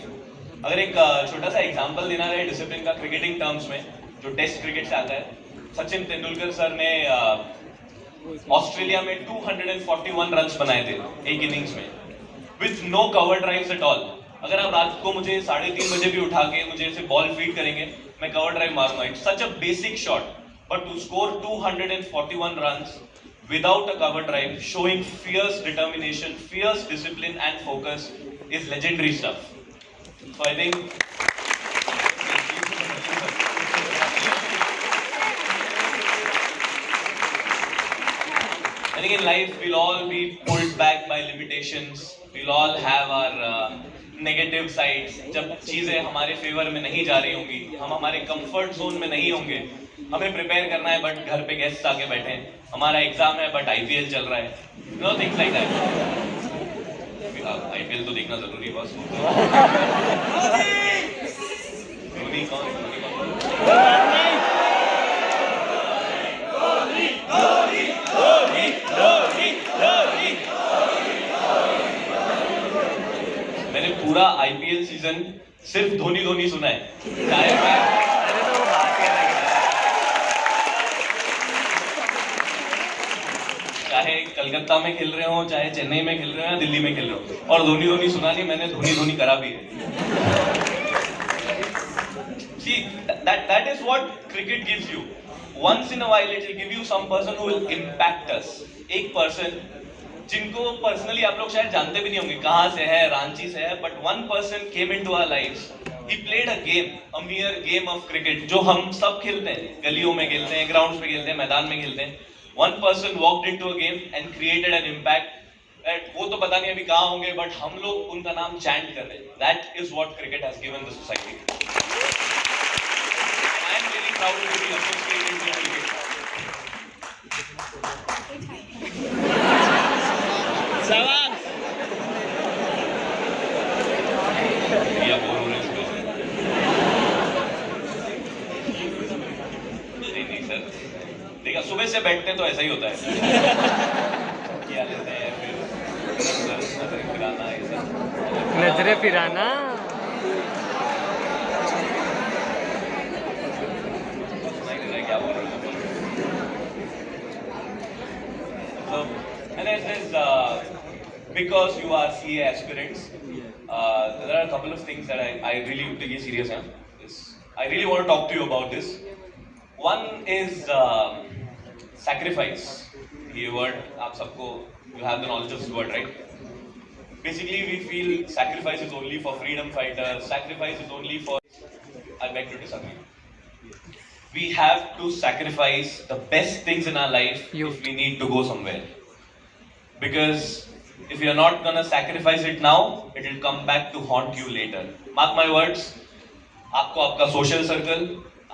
अगर एक छोटा सा example देना रहे discipline का cricketing terms में जो test cricket से आता है, सचिन तेंदुलकर सर ने ऑस्ट्रेलिया में 241 रन्स बनाए थे एक इनिंग्स में with no cover drives at all. अगर आप रात को मुझे 3:30 बजे भी उठा के मुझे ऐसे बॉल फीड करेंगे, मैं कवर ड्राइव मारूंगा, it's such a basic shot, but to score 241 runs without a cover drive, showing fierce determination, fierce discipline and focus is legendary stuff. So I think in life we'll all be pulled back by limitations, we'll all have our negative sides, जब चीज़ें हमारे favour में नहीं जा रही होंगी, हम हमारे कंफर्ट जोन में नहीं होंगे, हमें प्रिपेयर करना है बट घर पे गेस्ट आके बैठे हैं, हमारा एग्जाम है बट आईपीएल चल रहा है, you know things like that. IPL तो देखना जरूरी है बस। धोनी कौन? मैंने पूरा आईपीएल सीजन सिर्फ धोनी धोनी सुना है, चाहे कलकत्ता में खेल रहे हो, चाहे चेन्नई में खेल रहे हो या दिल्ली में खेल रहे हो, और धोनी धोनी सुना नहीं, मैंने धोनी धोनी करा भी है। See, that is what cricket gives you. Once in a while, it will give you some person who will impact us. एक person जिनको personally आप लोग शायद जानते भी नहीं होंगे कहाँ से है, रांची से है, but one person came into our lives. He played a game, a mere game of cricket, जो हम सब खेलते हैं, गलियों में खेलते हैं, grounds पे खेलते हैं, मैदान में खेलते हैं. One person walked into a game and created an impact. वो तो पता नहीं अभी कहाँ होंगे, but हम लोग उनका नाम chant कर रहे हैं. That is what cricket has given the society. I am really proud to be associated with cricket. या बोर हो रहे हैं इसको? नहीं सर, देखा सुबह से बैठते तो ऐसा ही होता है. क्या लेते हैं फिर नजरें फिराना, ये सब नजरें फिराना. क्या बोल रहे हैं? So, and it is because you are CA aspirants. There are a couple of things that I really take it serious. I really want to talk to you about this. One is sacrifice. ये word आप सबको, you have the knowledge of this word, right? Basically, we feel sacrifice is only for freedom fighters. Sacrifice is only for. I beg to disagree. We have to sacrifice the best things in our life if we need to go somewhere. Because if you are not gonna sacrifice it now, it will come back to haunt you later. Mark my words. आपको आपका social circle,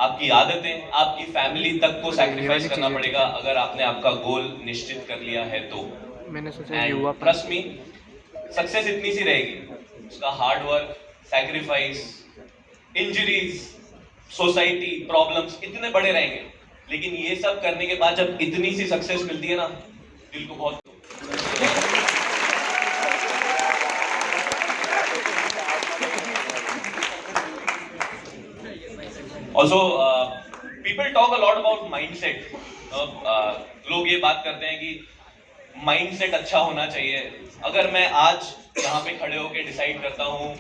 आपकी आदतें, आपकी family तक को sacrifice करना पड़ेगा अगर आपने आपका goal निश्चित कर लिया है तो. मैंने सोचा And trust me, success इतनी सी रहेगी. उसका hard work, sacrifice, injuries, society problems इतने बड़े रहेंगे, लेकिन ये सब करने के बाद जब इतनी सी सक्सेस मिलती है ना, दिल को बहुत. Also, people talk a lot about mindset. लोग ये बात करते हैं कि माइंडसेट अच्छा होना चाहिए. अगर मैं आज यहाँ पे खड़े होकर डिसाइड करता हूँ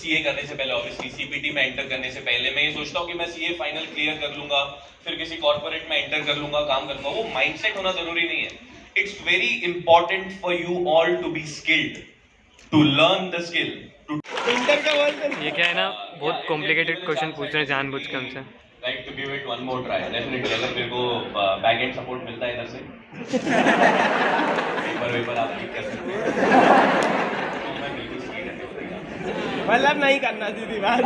सीए करने से पहले, ऑब्वियसली सीपीटी में एंटर करने से पहले मैं ये सोचता हूँ कि मैं सीए फाइनल क्लियर कर लूंगा, फिर किसी कॉर्पोरेट में एंटर कर लूंगा, काम कर लूंगा. वो माइंडसेट होना जरूरी नहीं है. It's very important for you all to be skilled, to learn the skill. ये क्या है ना, बहुत कॉम्प्लिकेटेड क्वेश्चन पूछ रहे हैं जानबूझ के हमसे. Like to give it one more try. Definitely अगर मेरे को बैक एंड सपोर्ट मिलता है इधर से, पेपर आप लिख कर सकते हैं. मतलब नहीं करना सीधी बात.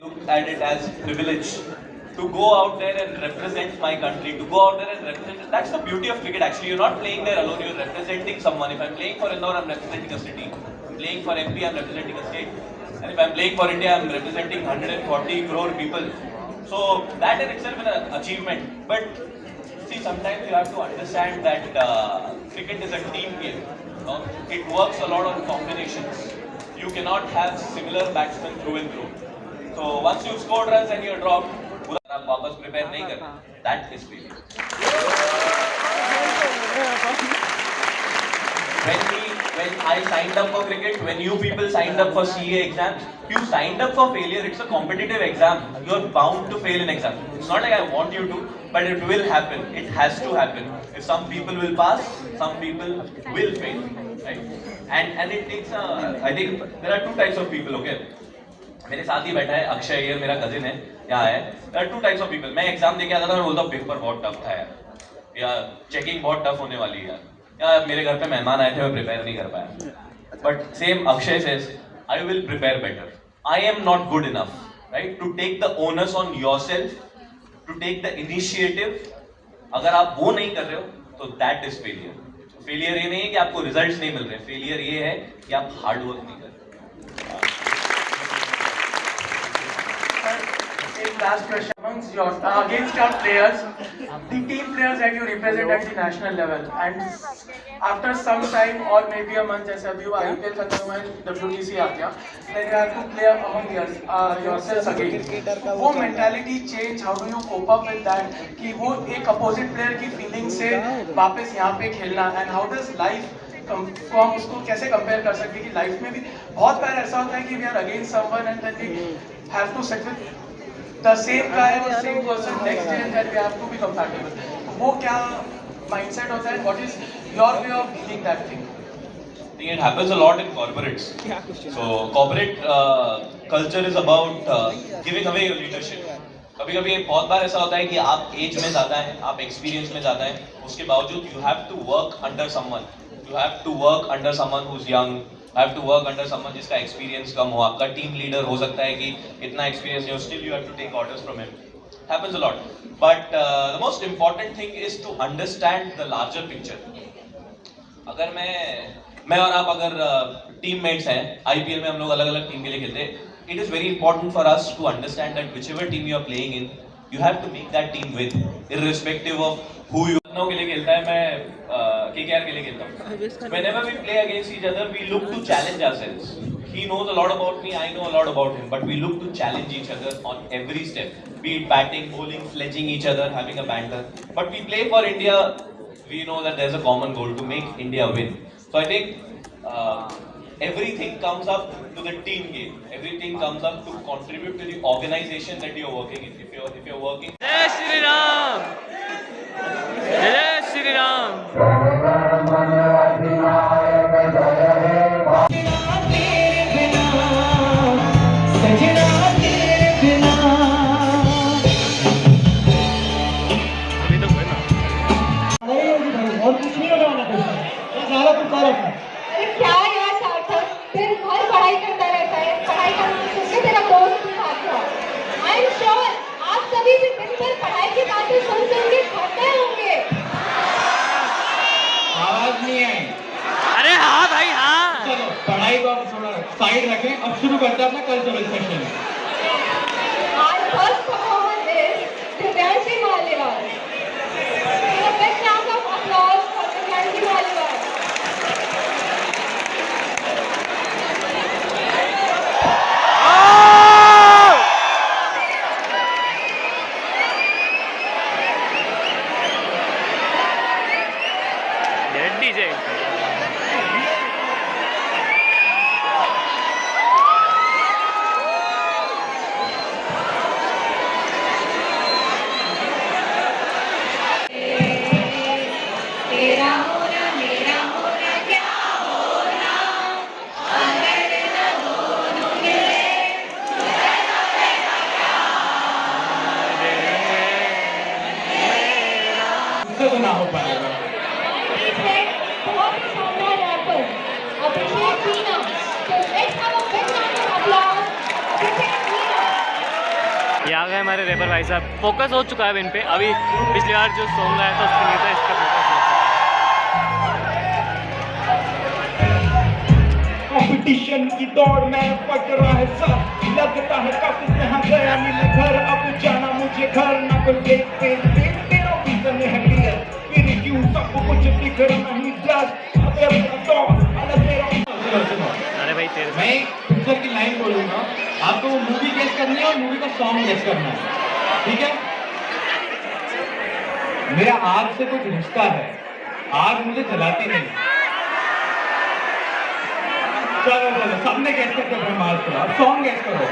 Look at it as privilege to go out there and represent my country, to go out there and represent. That's the beauty of cricket actually. You're not playing there alone, you're representing someone. If I'm playing for Indore, I'm representing a city. Playing for MP, I'm representing a state. And if I'm playing for India, I'm representing 140 crore people. So that in itself is an achievement. But see, sometimes you have to understand that cricket is a team game. It works a lot on combinations. You cannot have similar batsmen through and through. So once you scored runs and you're dropped, आप वापस prepare नहीं कर. That is failure. When I signed up for cricket, when you people signed up for CA exams, you signed up for failure. It's a competitive exam. You're bound to fail in exam. It's not like I want you to, but it will happen. It has to happen. If some people will pass, some people will fail, right? And it takes I think there are two types of people. Okay, मेरे साथ ही बैठा है अक्षय, ये मेरा cousin है, यहाँ है. There are two types of people. मैं एग्जाम देके आता था, मैं बोलता हूँ पेपर बहुत टफ था यार, या चेकिंग बहुत टफ होने वाली है यार, मेरे घर पे मेहमान आए थे, मैं प्रिपेयर नहीं कर पाया. But same Akshay says, I will prepare better. I am not good enough, right, to take the onus on yourself, to take the initiative. अगर आप वो नहीं कर रहे हो तो दैट इज फेलियर. फेलियर ये नहीं है कि आपको रिजल्ट्स नहीं मिल रहे, फेलियर ये है कि आप हार्ड वर्क नहीं कर रहे. Last question against your players, the team players that you represent at the national level, and after some time or maybe a month, जैसे अभी वो IPL खत्म हुआ है, WTC आ गया, then you have to play among yourselves again. वो mentality change, how do you cope up with that? कि वो एक opposite player की feeling से वापस यहाँ पे खेलना, and how does life हम उसको कैसे कंपेयर कर सकते हैं कि लाइफ में भी बहुत बार ऐसा होता है कि we are against someone and then we have to set with the same guy और same person next day and then we have to be compatible. वो क्या माइंडसेट होता है? What is your way of dealing that thing? I think it happens a lot in corporates. So corporate culture is about giving away your leadership. कभी-कभी बहुत बार ऐसा होता है कि आप एज में ज़्यादा हैं, आप एक्सपीरियंस में ज़्यादा हैं, उसके बावजूद you have to work under someone. You have to work under someone who's young. You have to work under someone जिसका एक्सपीरियंस कम हो. आपका टीम लीडर हो सकता है कि इतना एक्सपीरियंस नहीं हो, still you have to take orders from him. Happens a lot. But the most important thing is to understand the larger picture. अगर मैं और आप अगर टीममेट्स हैं, आईपीएल में हम लोग अलग अलग टीम के लिए खेलते हैं, it is very important for us to understand that whichever team you are playing in, you have to make that team win, irrespective of who you. Lucknow के लिए खेलता है, मैं केकेआर के लिए खेलता हूँ। Whenever we play against each other, we look to challenge ourselves. He knows a lot about me, I know a lot about him, but we look to challenge each other on every step, be it batting, bowling, sledging each other, having a banter. But we play for India. We know that there's a common goal to make India win. So I think everything comes up to the team game. Everything comes up to contribute to the organization that you're working in. If you're working. जय श्री राम, जय श्री राम। अरे क्या यार सार्थक, दिन भर पढ़ाई करता रहता है, पढ़ाई करना सुन के तेरा दोस्त भी भाग गया। आई एम श्योर आप सभी भी दिन भर पढ़ाई की बातें सुन के थकते होंगे। आवाज नहीं आई। अरे हाँ भाई हाँ। चलो पढ़ाई को अब थोड़ा साइड रखें, अब शुरू करते हैं अपना cultural session. Our first performer is Divyanshi Maliwal. A big round of applause for Divyanshi Maliwal. DJ तेरा होना मेरा होना क्या होना, अगर न दोनों मिले उससे तो ना हो पाएगा। बहुत ही शानदार rapper Abhishek Meena. So let's have a big round of applause. Abhishek Meena. ये आ गए हमारे रैपर भाई साहब। फोकस हो चुका है इन पे। अभी पिछली बार जो सॉन्ग आया था उसके लिए था, इस पे फोकस है। कंपटीशन की दौड़ में पक रहा है सब, लगता है कब से यहाँ गया मिले घर, अब जाना मुझे घर ना कोई देख तेरा विजन है क्लियर, फिर क्यों सब कुछ दिख रहा नहीं जस्ट अगर दौड़ अलग तेरा। अरे भाई तेरे मैं पिक्चर की लाइन बोलूंगा, आपको वो मूवी गेस करनी है और मूवी का सॉन्ग गेस करना है, ठीक है? मेरा आग से कुछ रिश्ता है, आग मुझे जलाती नहीं। चलो चलो सबने गेस करके अपना मार्क करो, अब सॉन्ग गेस करो।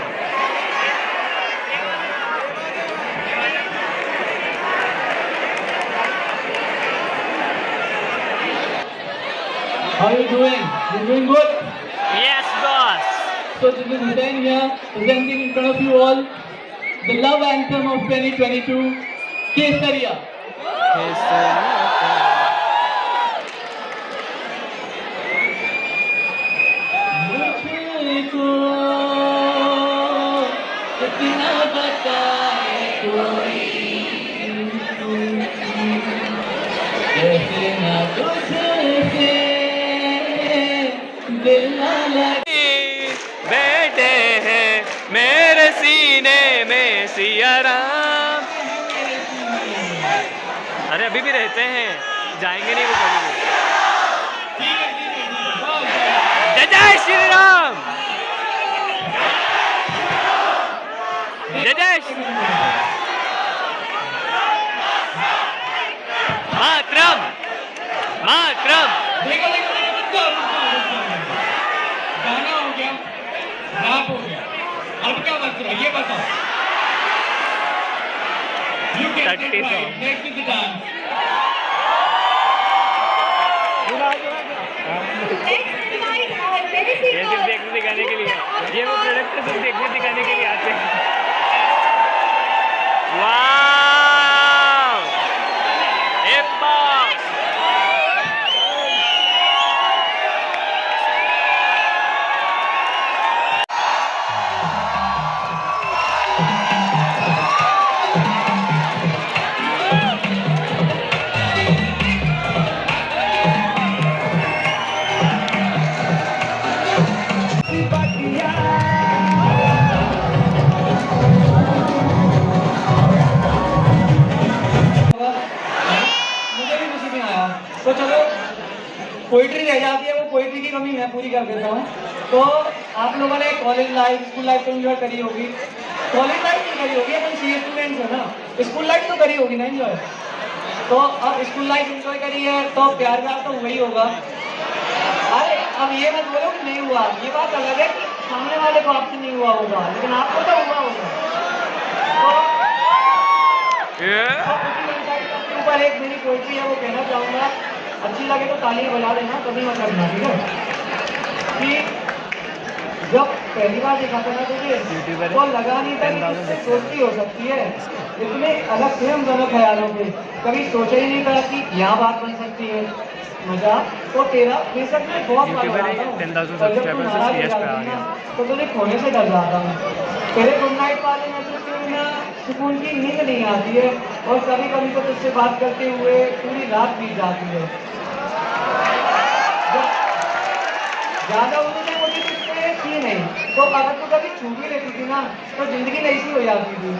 How are you doing? You doing good? Yes, boss. So this is Hussain here, presenting in front of you all the love anthem of 2022, Kesariya. मुझको इतना बताए कोई, कैसे ना तुझसे दिल ना लगे। बैठे हैं मेरे सीने में सिया राम। अरे अभी भी रहते हैं, जाएंगे नहीं वो कभी भी। जय श्री राम, जय श्री मातरम, मातरम। गाना हो गया, रैप हो गया, अब क्या बच रहा है ये बताओ। You get it right. Next is the dance. ये सिर्फ देखने दिखाने के लिए, ये वो प्रोडक्ट सिर्फ देखने दिखाने के लिए आते हैं। वाव! एक बार तो चलो पोइट्री रह जाती है, वो पोइट्री की कमी मैं पूरी कर देता हूँ। तो आप लोगों ने कॉलेज लाइफ, स्कूल लाइफ तो एंजॉय करी होगी। कॉलेज लाइफ नहीं करी होगी, अपन सीए स्टूडेंट्स है ना, स्कूल लाइफ तो करी होगी ना एंजॉय। तो अब स्कूल लाइफ एंजॉय करी है तो प्यार व्यार तो वही होगा। अरे अब ये मत बोलो कि नहीं हुआ, ये बात अलग है कि सामने वाले को आपसे नहीं हुआ होगा, लेकिन आपको तो हुआ होगा। तो ऊपर एक मेरी पोइट्री है, वो कहना चाहूँगा, अच्छी लगे तो तालियां बजा देना, कभी मत करना, ठीक है। कि जब पहली बार देखा था ना तुझे तो लगा नहीं था कि तुझसे दोस्ती हो सकती है। इतने अलग थे हम दोनों ख्यालों पे, कभी सोचा ही नहीं था कि यहाँ बात बन सकती है। मजा तो तेरा बेशक में बहुत मजा आता है, तो तुझे खोने से डर जाता हूँ। तेरे गुड नाइट वाले मैसेज के बिना सुकून की नींद नहीं आती है, और कभी कभी तो तुझसे बात करते हुए पूरी रात बीत जाती है। ज़्यादा उन्होंने मुझे तुझसे की नहीं, तो अगर तू कभी छूट भी लेती थी ना तो जिंदगी नहीं सी हो जाती थी।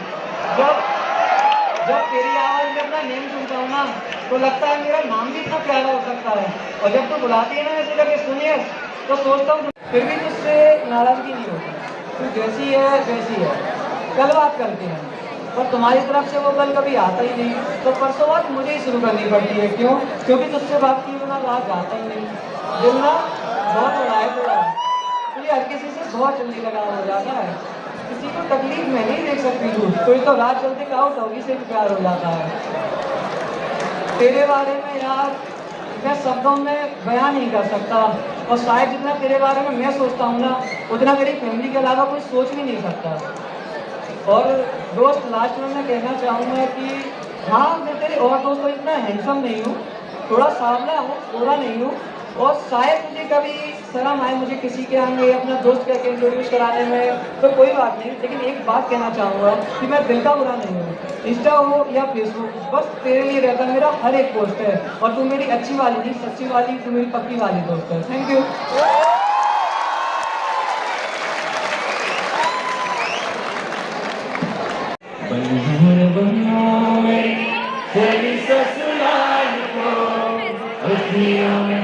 जब तेरी आवाज़ में अपना नेम सुनता हूँ ना तो लगता है मेरा नाम भी इतना प्यारा हो सकता है। और जब तू बुलाती है ना ऐसे करके सुनिए तो सोचता हूँ फिर भी तुझसे नाराज़गी नहीं होती। तू जैसी है वैसी है, कल बात करते हैं, पर तुम्हारी तरफ से वो कल कभी आता ही नहीं, तो परसों बात मुझे ही शुरू करनी पड़ती है। क्यों? क्योंकि तुझसे बात किए बिना बात जाता ही नहीं। दिल ना बहुत बड़ा है तेरा, तुझे हर किसी से बहुत जल्दी लगाव हो जाता है। किसी को तकलीफ में नहीं देख सकती तू, कोई तो रात चलते काउट होगी से प्यार हो जाता है। तेरे बारे में यार मैं शब्दों में बयान नहीं कर सकता, और शायद जितना तेरे बारे में मैं सोचता हूँ ना उतना मेरी फैमिली के अलावा कोई सोच भी नहीं सकता। और दोस्त लास्ट में मैं कहना चाहूँगा कि हाँ मैं तेरे और दोस्तों इतना हैंडसम नहीं हूँ, थोड़ा सांवला हूँ, गोरा नहीं हूँ, और शायद मुझे कभी शर्म आए मुझे किसी के आगे अपना दोस्त के इंट्रोड्यूस कराने में, तो कोई बात नहीं। लेकिन एक बात कहना चाहूँगा कि मैं दिल का बुरा नहीं हूँ, इंस्टा हो या फेसबुक बस तेरे लिए रहता मेरा हर एक पोस्ट है, और तू मेरी अच्छी वाली नहीं सच्ची वाली, तू मेरी पक्की वाली दोस्त है। Thank you.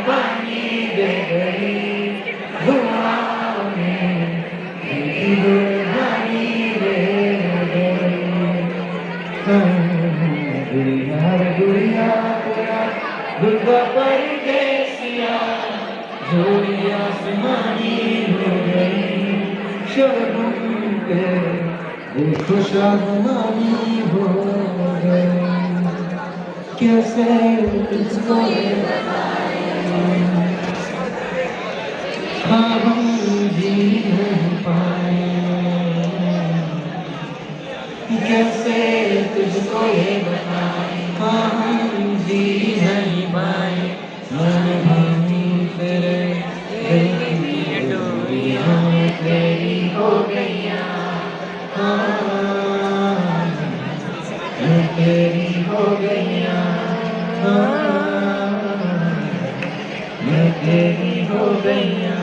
पानी दे गई दुआओं में दुनिया दुर्गा परदेसिया जोड़िया आसमानी हो गई शबनम पे देखो शादमानी हो गई कैसे तुझको हाँ हम जी नहीं पाए कैसे तुझको ये बताए हाँ हम जी नहीं पाए मन भानी तेरे डोरियां तेरी हो गईया हाँ तेरी हो गईया मैं तेरी हो गईया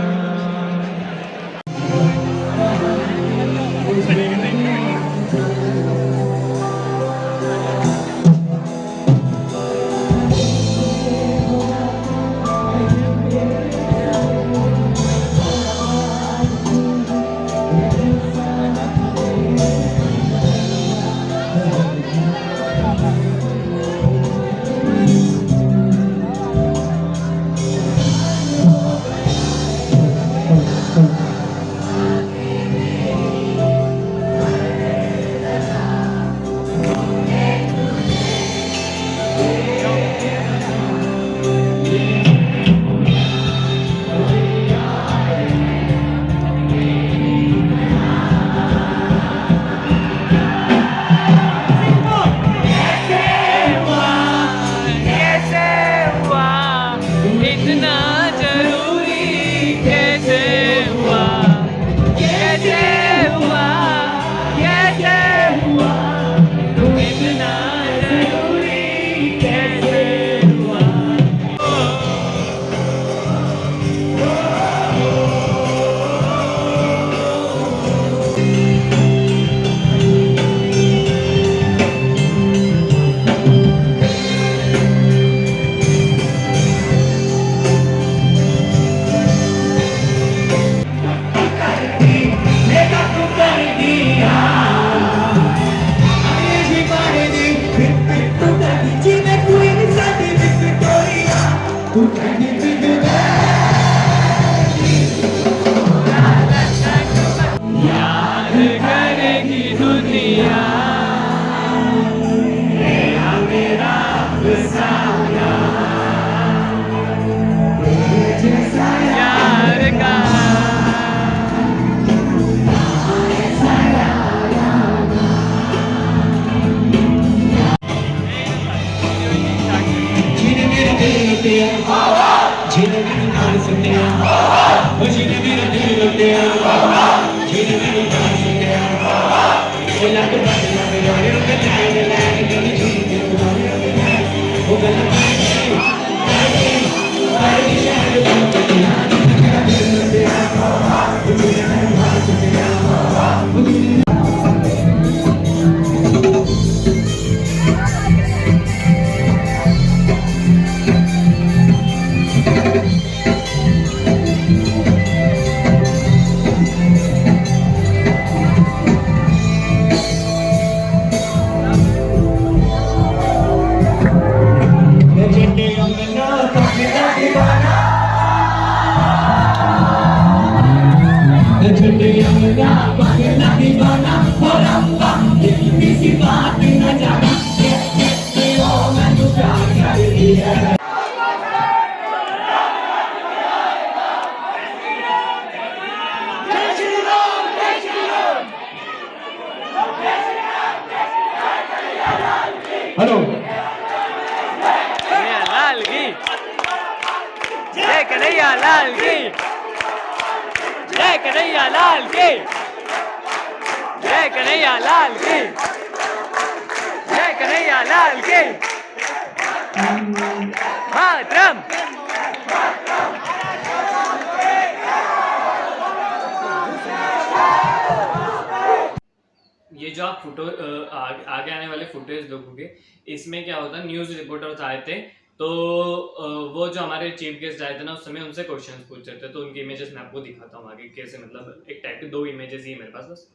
दुनिया मेरा अफसाना यार का हेलो लाल की जय कन्हैया लाल की जय कन्हैया लाल की जय कन्हैया लाल की जय कन्हैया लाल की मातरम। ये जो आप फोटो आगे आने वाले फुटेज देखोगे, इसमें क्या होता है, न्यूज़ रिपोर्टर्स आए थे तो वो जो हमारे चीफ गेस्ट आए थे ना, उस समय उनसे क्वेश्चंस पूछ रहे थे, तो उनकी इमेजेस मैं आपको दिखाता हूँ आगे कैसे, मतलब एक टाइप के 2 इमेजेस ही है मेरे पास बस।